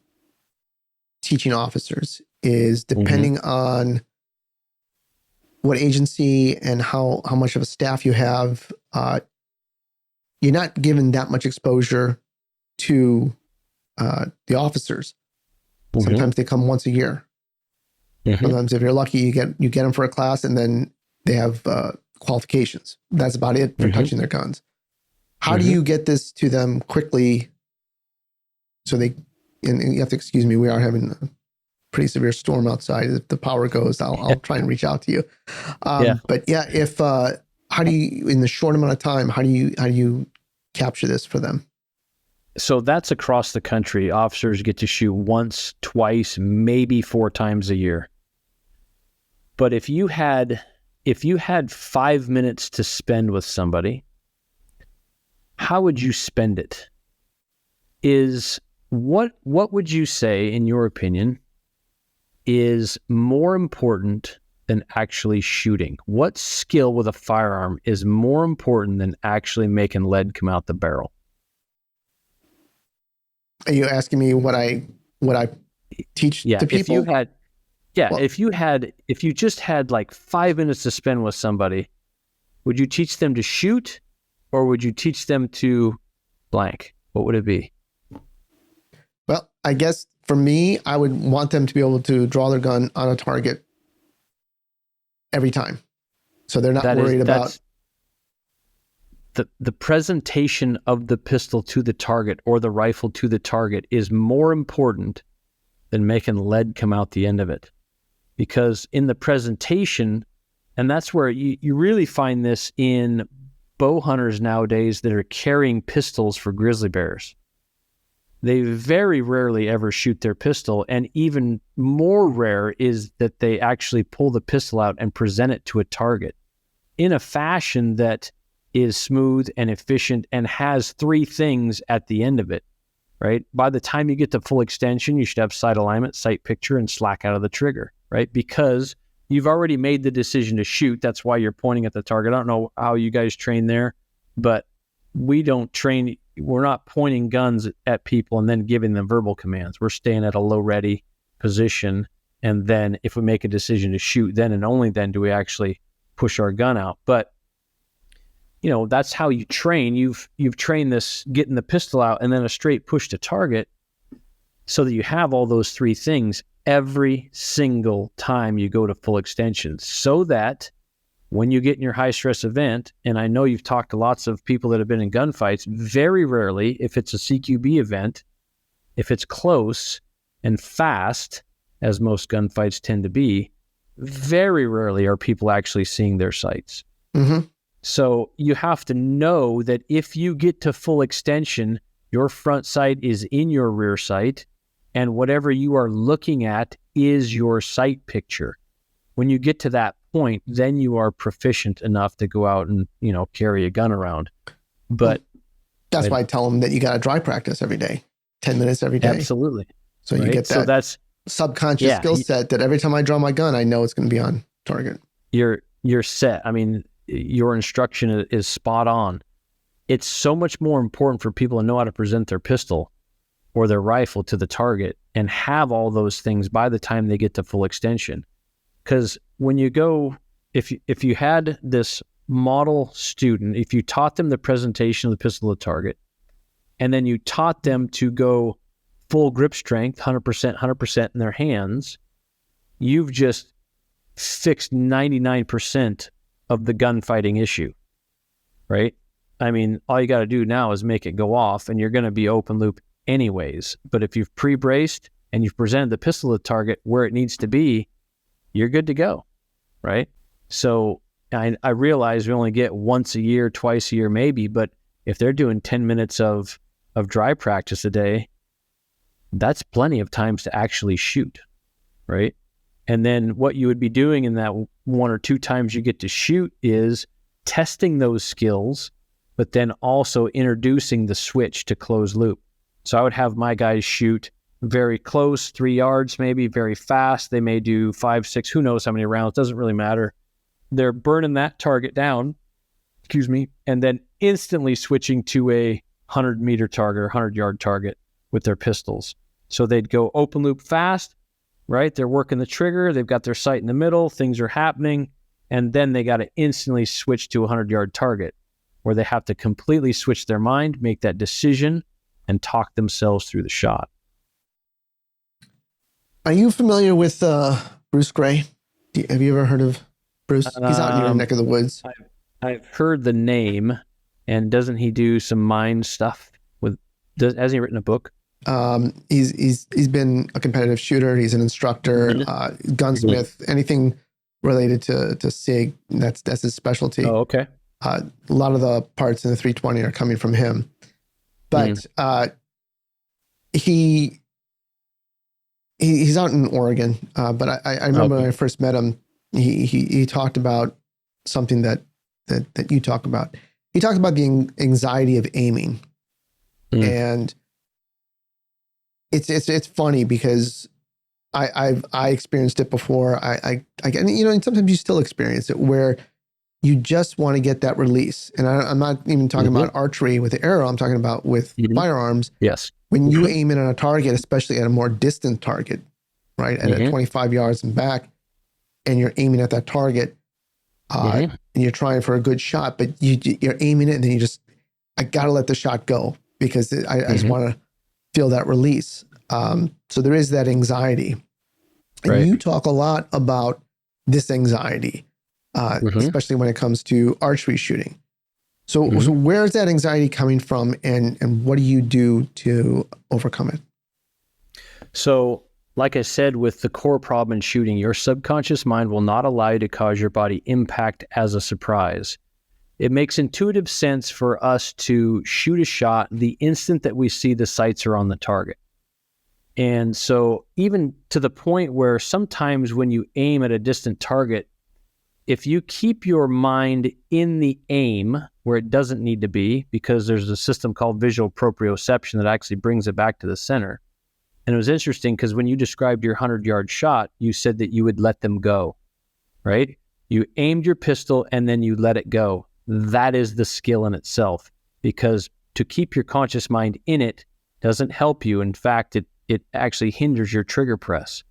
teaching officers is depending on what agency and how much of a staff you have, you're not given that much exposure to the officers. Sometimes they come once a year. Sometimes, if you're lucky, you get them for a class, and then they have qualifications. That's about it for touching their guns. How do you get this to them quickly? So and you have to excuse me. We are having a pretty severe storm outside. If the power goes, I'll try and reach out to you. But yeah, how do you, in the short amount of time, how do you capture this for them? So that's across the country. Officers get to shoot once, twice, maybe 4 times a year. But if you had 5 minutes to spend with somebody, how would you spend it? What would you say, in your opinion, is more important than actually shooting? What skill with a firearm is more important than actually making lead come out the barrel? Are you asking me what I teach to people? If you just had like 5 minutes to spend with somebody, would you teach them to shoot, or would you teach them to blank? What would it be? Well, I guess for me, I would want them to be able to draw their gun on a target every time. So they're not worried about the presentation of the pistol to the target or the rifle to the target is more important than making lead come out the end of it. Because in the presentation, and that's where you really find this in bow hunters nowadays that are carrying pistols for grizzly bears. They very rarely ever shoot their pistol, and even more rare is that they actually pull the pistol out and present it to a target in a fashion that is smooth and efficient and has 3 things at the end of it, right? By the time you get to full extension, you should have sight alignment, sight picture, and slack out of the trigger, right? Because you've already made the decision to shoot. That's why you're pointing at the target. I don't know how you guys train there, but we don't train. We're not pointing guns at people and then giving them verbal commands. We're staying at a low ready position. And then if we make a decision to shoot, then and only then do we actually push our gun out. But that's how you train. You've trained this getting the pistol out and then a straight push to target so that you have all those 3 things every single time you go to full extension, so that when you get in your high stress event, and I know you've talked to lots of people that have been in gunfights, very rarely, if it's a CQB event, if it's close and fast, as most gunfights tend to be, very rarely are people actually seeing their sights. So you have to know that if you get to full extension, your front sight is in your rear sight, and whatever you are looking at is your sight picture. When you get to that point, then you are proficient enough to go out and, carry a gun around. But that's why I tell them that you got to dry practice every day, 10 minutes every day. Absolutely. So you get that that's subconscious skill set that every time I draw my gun, I know it's going to be on target. You're set. I mean, your instruction is spot on. It's so much more important for people to know how to present their pistol or their rifle to the target and have all those things by the time they get to full extension. Because when you go, if you had this model student, if you taught them the presentation of the pistol to the target, and then you taught them to go full grip strength, 100% in their hands, you've just fixed 99% of the gunfighting issue, right? I mean, all you got to do now is make it go off, and you're going to be open loop anyways. But if you've pre-braced and you've presented the pistol to the target where it needs to be, you're good to go, right? So I realize we only get once a year, twice a year maybe, but if they're doing 10 minutes of dry practice a day, that's plenty of times to actually shoot, right? And then what you would be doing in that 1 or 2 times you get to shoot is testing those skills, but then also introducing the switch to closed loop. So I would have my guys shoot very close, 3 yards maybe, very fast. They may do 5, 6, who knows how many rounds, doesn't really matter. They're burning that target down, and then instantly switching to a 100-meter target or 100-yard target with their pistols. So they'd go open loop fast, right? They're working the trigger. They've got their sight in the middle. Things are happening. And then they got to instantly switch to a 100-yard target where they have to completely switch their mind, make that decision, and talk themselves through the shot. Are you familiar with Bruce Gray? Have you ever heard of Bruce? He's out in your neck of the woods. I've heard the name, and doesn't he do some mind stuff? Hasn't he written a book? He's been a competitive shooter. He's an instructor, gunsmith, anything related to SIG. That's his specialty. Oh, okay. A lot of the parts in the 320 are coming from him, but he's out in Oregon. But I remember when I first met him, he talked about something that you talk about. He talked about the anxiety of aiming, and it's funny because I experienced it before. I and sometimes you still experience it where you just want to get that release. And I'm not even talking about archery with the arrow. I'm talking about with firearms. Yes. When you aim in on a target, especially at a more distant target, right, at 25 yards and back, and you're aiming at that target, and you're trying for a good shot, but you're aiming it, and then I got to let the shot go because I just want to feel that release. So there is that anxiety. And you talk a lot about this anxiety, especially when it comes to archery shooting. So where is that anxiety coming from, and what do you do to overcome it? So, like I said, with the core problem in shooting, your subconscious mind will not allow you to cause your body impact as a surprise. It makes intuitive sense for us to shoot a shot the instant that we see the sights are on the target. And so even to the point where sometimes when you aim at a distant target, if you keep your mind in the aim where it doesn't need to be, because there's a system called visual proprioception that actually brings it back to the center. And it was interesting because when you described your 100-yard shot, you said that you would let them go, right? You aimed your pistol and then you let it go. That is the skill in itself, because to keep your conscious mind in it doesn't help you. In fact, it actually hinders your trigger press.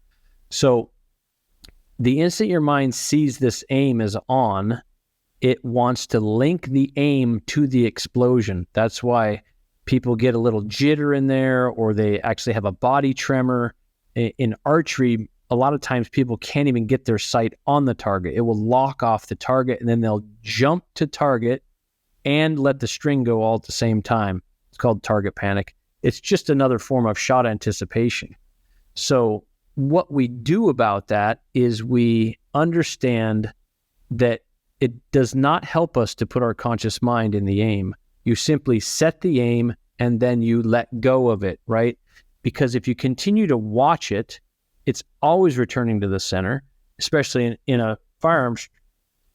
So the instant your mind sees this aim as on, it wants to link the aim to the explosion. That's why people get a little jitter in there, or they actually have a body tremor. In archery, a lot of times people can't even get their sight on the target. It will lock off the target, and then they'll jump to target and let the string go all at the same time. It's called target panic. It's just another form of shot anticipation. So what we do about that is we understand that it does not help us to put our conscious mind in the aim. You simply set the aim and then you let go of it, right? Because if you continue to watch it, it's always returning to the center, especially in a firearms.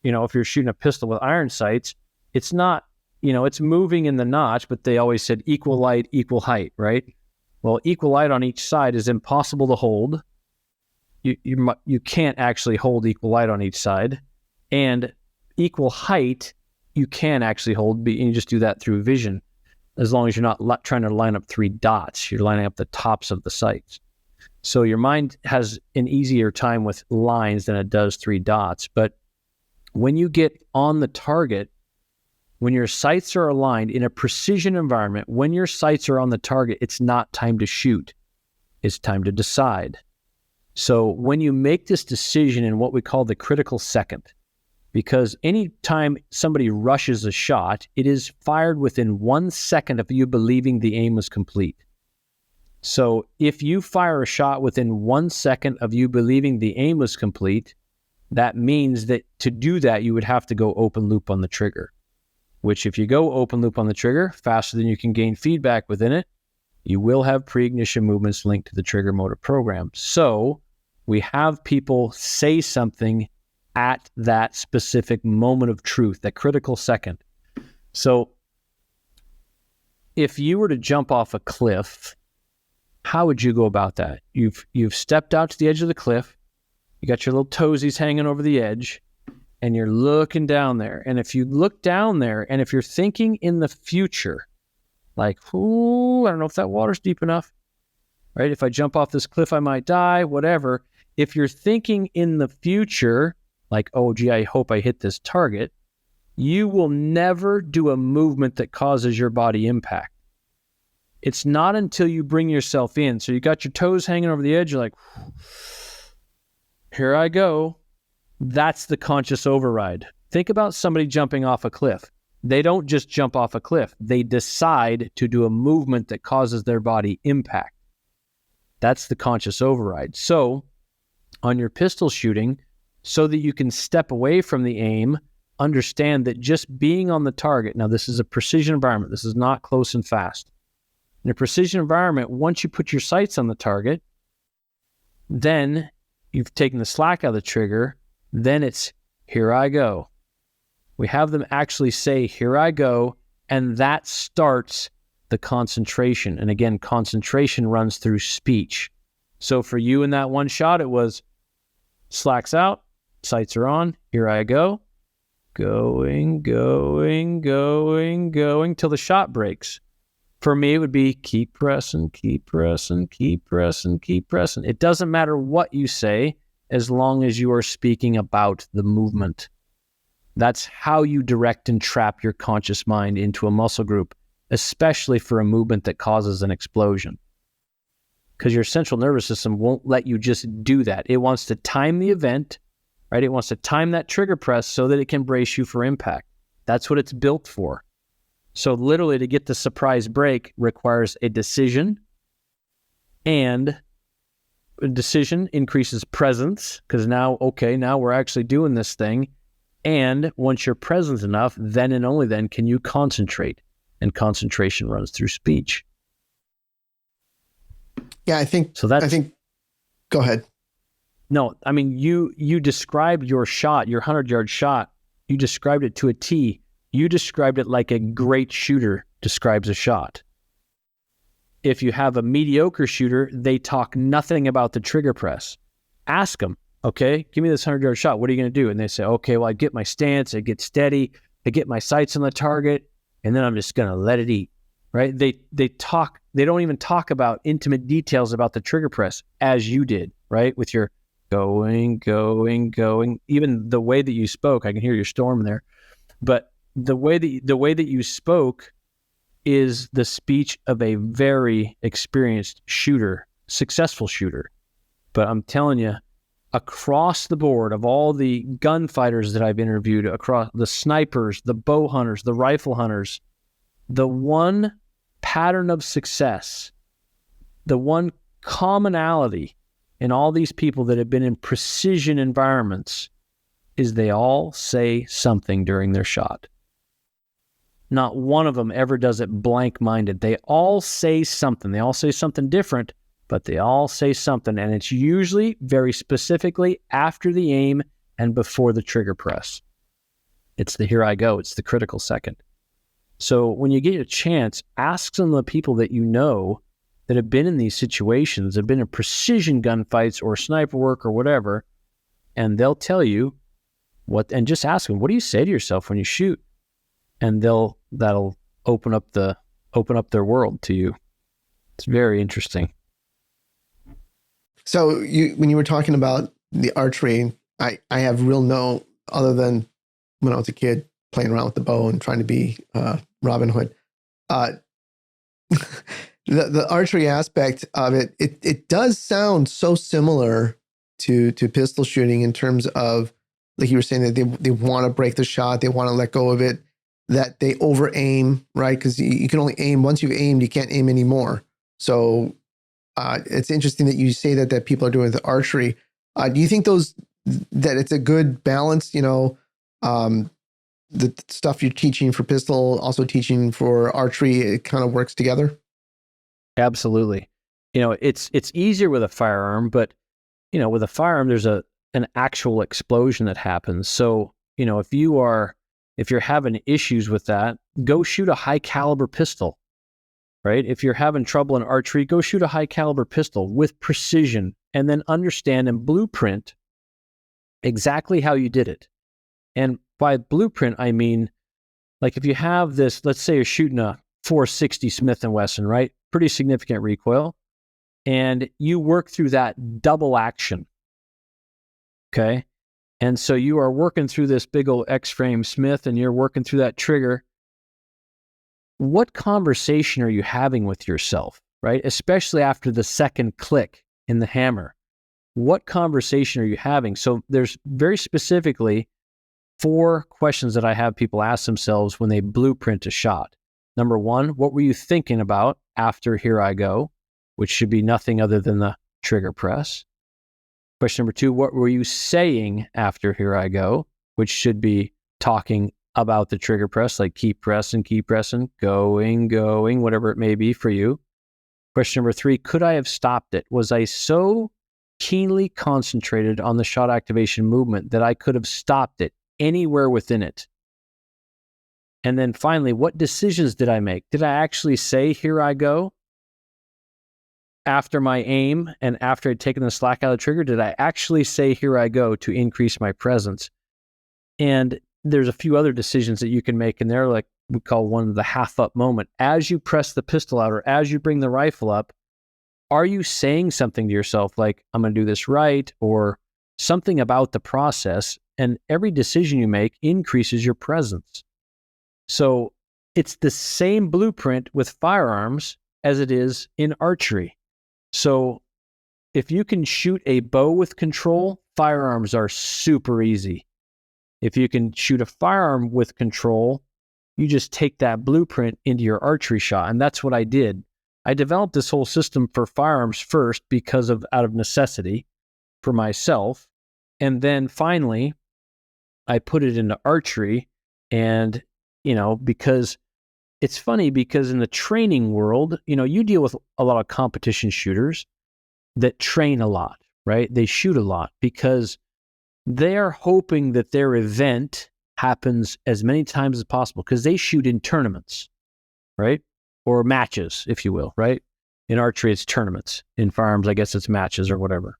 If you're shooting a pistol with iron sights, it's not, it's moving in the notch, but they always said equal light, equal height, right? Well, equal light on each side is impossible to hold. You can't actually hold equal light on each side. And equal height, you can actually hold, and you just do that through vision, as long as you're not trying to line up 3 dots. You're lining up the tops of the sights. So your mind has an easier time with lines than it does 3 dots. But when you get on the target, When your sights are aligned in a precision environment, when your sights are on the target, it's not time to shoot. It's time to decide. So when you make this decision in what we call the critical second, because anytime somebody rushes a shot, it is fired within 1 second of you believing the aim was complete. So if you fire a shot within 1 second of you believing the aim was complete, that means that to do that, you would have to go open loop on the trigger, which if you go open loop on the trigger faster than you can gain feedback within it, you will have pre-ignition movements linked to the trigger motor program. So we have people say something at that specific moment of truth, that critical second. So if you were to jump off a cliff, how would you go about that? You've stepped out to the edge of the cliff, you got your little toesies hanging over the edge, and you're looking down there. And if you look down there, and if you're thinking in the future, like, ooh, I don't know if that water's deep enough, right? If I jump off this cliff, I might die, whatever. If you're thinking in the future, like, oh, gee, I hope I hit this target, you will never do a movement that causes your body impact. It's not until you bring yourself in. So you got your toes hanging over the edge, you're like, here I go. That's the conscious override. Think about somebody jumping off a cliff. They don't just jump off a cliff. They decide to do a movement that causes their body impact. That's the conscious override. So on your pistol shooting, so that you can step away from the aim, understand that just being on the target, now this is a precision environment, this is not close and fast. In a precision environment, once you put your sights on the target, then you've taken the slack out of the trigger, then it's, here I go. We have them actually say, here I go, and that starts the concentration. And again, concentration runs through speech. So for you in that one shot, it was slacks out, sights are on, here I go, going, going, going, going, till the shot breaks. For me, it would be keep pressing, keep pressing, keep pressing, keep pressing. It doesn't matter what you say as long as you are speaking about the movement. That's how you direct and trap your conscious mind into a muscle group, especially for a movement that causes an explosion. Because your central nervous system won't let you just do that. It wants to time the event, right? It wants to time that trigger press so that it can brace you for impact. That's what it's built for. So literally to get the surprise break requires a decision, and a decision increases presence because now we're actually doing this thing. And once you're present enough, then and only then can you concentrate, and concentration runs through speech. Yeah, I think, go ahead. No, I mean, you described your shot, your 100-yard shot, you described it to a T. You described it like a great shooter describes a shot. If you have a mediocre shooter, they talk nothing about the trigger press. Ask them, okay, give me this 100-yard shot. What are you going to do? And they say, okay, well, I get my stance, I get steady, I get my sights on the target, and then I'm just going to let it eat, right? They don't even talk about intimate details about the trigger press as you did, right? With your going, going, going. Even the way that you spoke, I can hear your storm there. But the way that you spoke is the speech of a very experienced shooter, successful shooter. But I'm telling you, across the board of all the gunfighters that I've interviewed, across the snipers, the bow hunters, the rifle hunters, the one pattern of success, the one commonality in all these people that have been in precision environments is they all say something during their shot. Not one of them ever does it blank-minded. They all say something. They all say something different, but they all say something. And it's usually very specifically after the aim and before the trigger press. It's the here I go. It's the critical second. So when you get a chance, ask some of the people that you know that have been in these situations, have been in precision gunfights or sniper work or whatever, and they'll tell you and just ask them, what do you say to yourself when you shoot? And that'll open up their world to you. It's very interesting. So when you were talking about the archery, I have real no, other than when I was a kid, playing around with the bow and trying to be Robin Hood. Uh, the archery aspect of it does sound so similar to pistol shooting in terms of, like you were saying, that they want to break the shot, they want to let go of it, that they over aim, right? Because you can only aim once you've aimed, you can't aim anymore. So it's interesting that you say that people are doing the archery. Do you think that it's a good balance? The stuff you're teaching for pistol, also teaching for archery, it kind of works together. Absolutely. It's easier with a firearm, but with a firearm, there's an actual explosion that happens. So, if you're having issues with that, go shoot a high caliber pistol, right? If you're having trouble in archery, go shoot a high caliber pistol with precision, and then understand and blueprint exactly how you did it. And by blueprint, I mean, like if you have this, let's say you're shooting a 460 Smith & Wesson, right? Pretty significant recoil. And you work through that double action. Okay. And so you are working through this big old X-frame Smith and you're working through that trigger. What conversation are you having with yourself, right? Especially after the second click in the hammer. What conversation are you having? So there's very specifically 4 questions that I have people ask themselves when they blueprint a shot. Number 1, what were you thinking about after here I go, which should be nothing other than the trigger press. Question number 2, what were you saying after here I go, which should be talking about the trigger press, like keep pressing, going, whatever it may be for you. Question number 3, could I have stopped it? Was I so keenly concentrated on the shot activation movement that I could have stopped it anywhere within it? And then finally, what decisions did I make? Did I actually say, here I go? After my aim and after I'd taken the slack out of the trigger, did I actually say, here I go, to increase my presence? And there's a few other decisions that you can make in there, like we call one the half up moment. As you press the pistol out or as you bring the rifle up, are you saying something to yourself like, I'm going to do this right, or something about the process? And every decision you make increases your presence. So it's the same blueprint with firearms as it is in archery. So if you can shoot a bow with control, firearms are super easy. If you can shoot a firearm with control, you just take that blueprint into your archery shot. And that's what I did. I developed this whole system for firearms first because of out of necessity for myself. And then finally, I put it into archery. And, because it's funny, because in the training world, you deal with a lot of competition shooters that train a lot, right? They shoot a lot because they're hoping that their event happens as many times as possible because they shoot in tournaments, right? Or matches, if you will, right? In archery, it's tournaments. In firearms, I guess it's matches or whatever.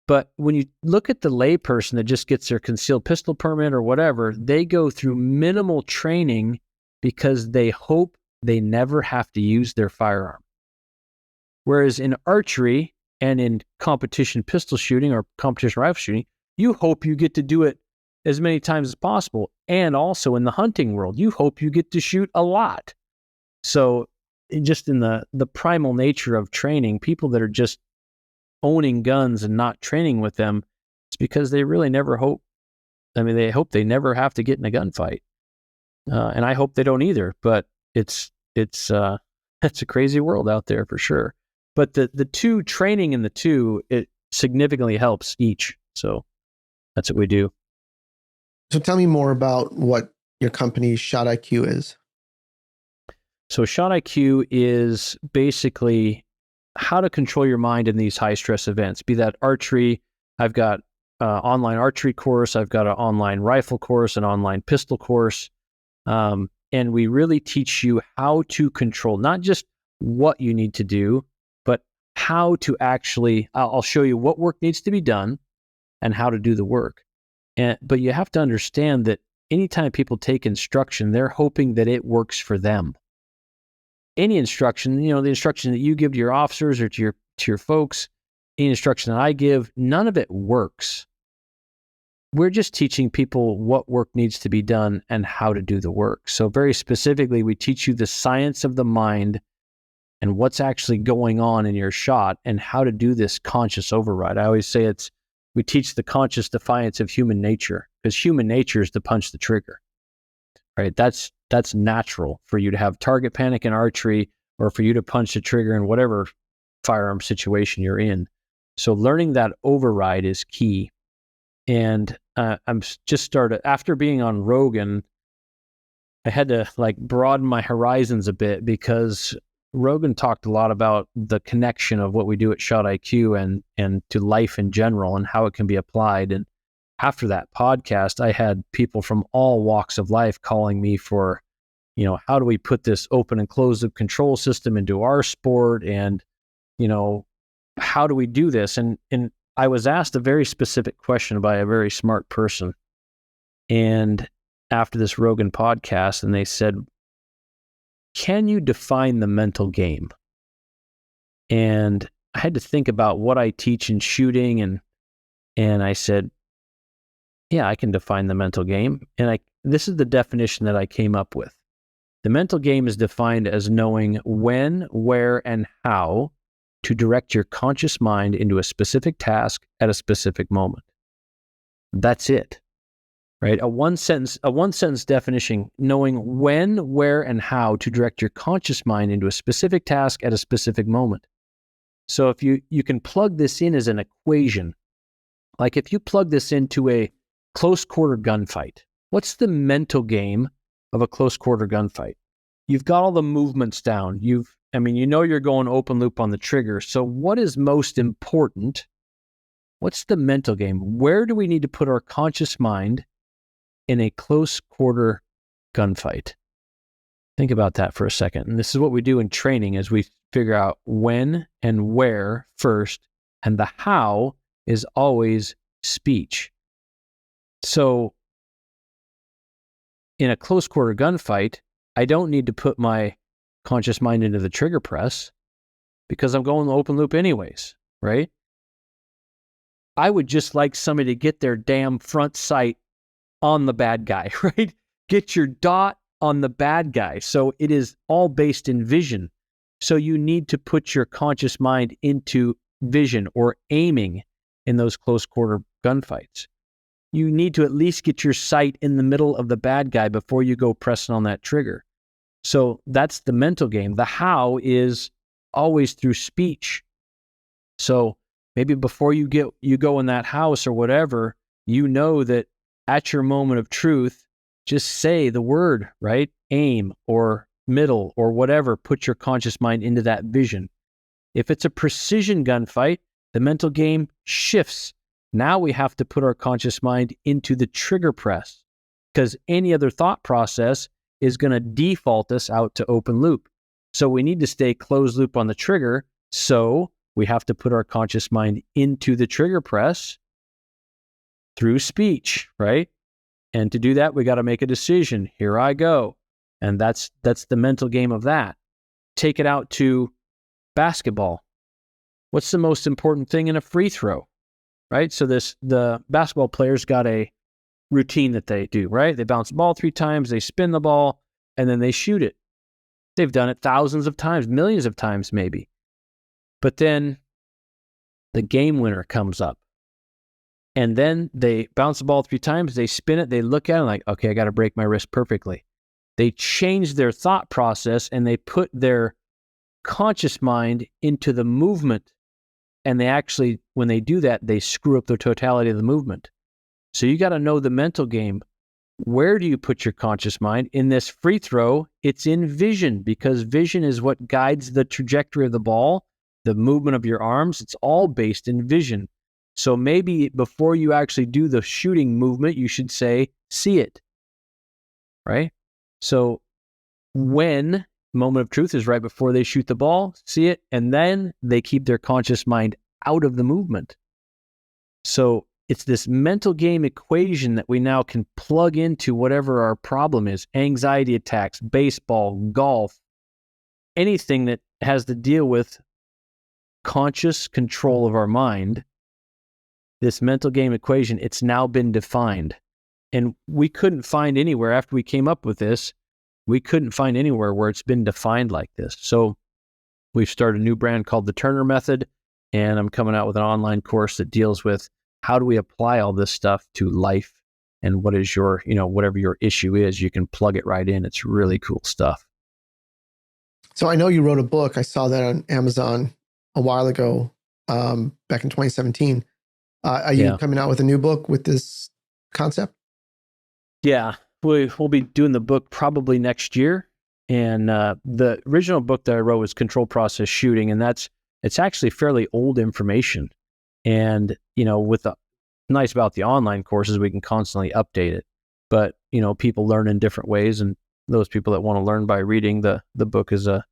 But when you look at the layperson that just gets their concealed pistol permit or whatever, they go through minimal training because they hope they never have to use their firearm. Whereas in archery and in competition pistol shooting or competition rifle shooting, you hope you get to do it as many times as possible. And also in the hunting world, you hope you get to shoot a lot. So just in the primal nature of training, people that are just owning guns and not training with them, it's because they really never hope. They hope they never have to get in a gunfight. And I hope they don't either, but it's a crazy world out there for sure. But the two training in the two, it significantly helps each. So that's what we do. So tell me more about what your company's Shot IQ is. So Shot IQ is basically how to control your mind in these high stress events, be that archery. I've got an online archery course. I've got an online rifle course, an online pistol course. And we really teach you how to control, not just what you need to do, but how to actually, I'll show you what work needs to be done and how to do the work. But you have to understand that anytime people take instruction, they're hoping that it works for them. Any instruction, the instruction that you give to your officers or to your folks, any instruction that I give, none of it works. we're just teaching people what work needs to be done and how to do the work. So very specifically, we teach you the science of the mind and what's actually going on in your shot and how to do this conscious override. I always say we teach the conscious defiance of human nature, because human nature is to punch the trigger, right? That's natural for you to have target panic in archery, or for you to punch the trigger in whatever firearm situation you're in. So learning that override is key. And I'm just started after being on Rogan. I had to broaden my horizons a bit, because Rogan talked a lot about the connection of what we do at Shot IQ and to life in general and how it can be applied. And after that podcast, I had people from all walks of life calling me for, how do we put this open and closed loop control system into our sport? And, how do we do this? And I was asked a very specific question by a very smart person. And after this Rogan podcast, and they said, can you define the mental game? And I had to think about what I teach in shooting, and I said, yeah, I can define the mental game. And this is the definition that I came up with. The mental game is defined as knowing when, where, and how to direct your conscious mind into a specific task at a specific moment. That's it. Right? A one sentence definition, knowing when, where, and how to direct your conscious mind into a specific task at a specific moment. So if you can plug this in as an equation, like if you plug this into a close quarter gunfight, what's the mental game of a close quarter gunfight? You've got all the movements down. you're going open loop on the trigger. So what is most important? What's the mental game? Where do we need to put our conscious mind in a close quarter gunfight? Think about that for a second. And this is what we do in training, is we figure out when and where first, and the how is always speech. So in a close quarter gunfight, I don't need to put my conscious mind into the trigger press, because I'm going open loop anyways, right? I would just like somebody to get their damn front sight on the bad guy, right? Get your dot on the bad guy. So it is all based in vision. So you need to put your conscious mind into vision or aiming in those close quarter gunfights. You need to at least get your sight in the middle of the bad guy before you go pressing on that trigger. So that's the mental game. The how is always through speech. So maybe before you go in that house or whatever, that at your moment of truth, just say the word, right? Aim or middle or whatever. Put your conscious mind into that vision. If it's a precision gunfight, the mental game shifts. Now we have to put our conscious mind into the trigger press, because any other thought process is going to default us out to open loop. So we need to stay closed loop on the trigger. So we have to put our conscious mind into the trigger press through speech, right? And to do that, we got to make a decision. Here I go. And that's the mental game of that. Take it out to basketball. What's the most important thing in a free throw, right? So the basketball players got a routine that they do, right? They bounce the ball 3 times, they spin the ball, and then they shoot it. They've done it thousands of times, millions of times maybe. But then the game winner comes up. And then they bounce the ball 3 times, they spin it, they look at it like, okay, I got to break my wrist perfectly. They change their thought process and they put their conscious mind into the movement. And they actually, when they do that, they screw up the totality of the movement. So you got to know the mental game. Where do you put your conscious mind? In this free throw, it's in vision, because vision is what guides the trajectory of the ball, the movement of your arms. It's all based in vision. So maybe before you actually do the shooting movement, you should say, see it, right? So when moment of truth is right before they shoot the ball, see it, and then they keep their conscious mind out of the movement. So it's this mental game equation that we now can plug into whatever our problem is: anxiety attacks, baseball, golf, anything that has to deal with conscious control of our mind. this mental game equation, it's now been defined. And we couldn't find anywhere after we came up with this, we couldn't find anywhere where it's been defined like this. So we've started a new brand called the Turner Method, and I'm coming out with an online course that deals with how do we apply all this stuff to life, and what is your, whatever your issue is, you can plug it right in. It's really cool stuff. So I know you wrote a book. I saw that on Amazon a while ago, back in 2017. Are you coming out with a new book with this concept? Yeah, we'll be doing the book probably next year. And the original book that I wrote was Control Process Shooting, and it's actually fairly old information. And with the nice about the online courses, we can constantly update it. But people learn in different ways, and those people that want to learn by reading the book is a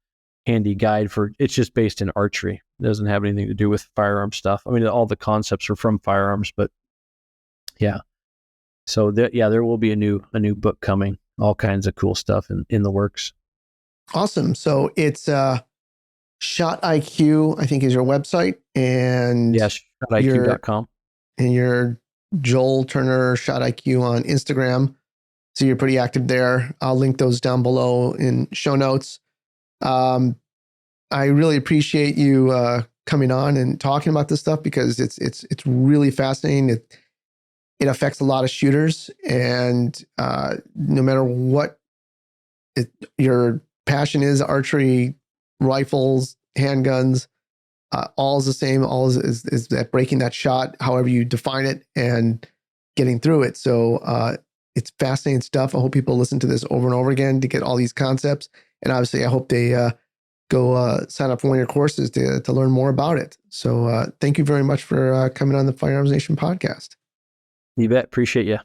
handy guide for. It's just based in archery. It doesn't have anything to do with firearm stuff. I mean, all the concepts are from firearms, but yeah. So there will be a new book coming. All kinds of cool stuff in the works. Awesome. So it's Shot IQ, I think, is your website, and shotiq.com. And your Joel Turner Shot IQ on Instagram. So you're pretty active there. I'll link those down below in show notes. I really appreciate you coming on and talking about this stuff, because it's really fascinating. It affects a lot of shooters, and no matter what your passion is, archery, rifles, handguns, all is the same. All is that breaking that shot, however you define it, and getting through it. So it's fascinating stuff. I hope people listen to this over and over again to get all these concepts. And obviously, I hope they go sign up for one of your courses to learn more about it. So thank you very much for coming on the Firearms Nation podcast. You bet. Appreciate you.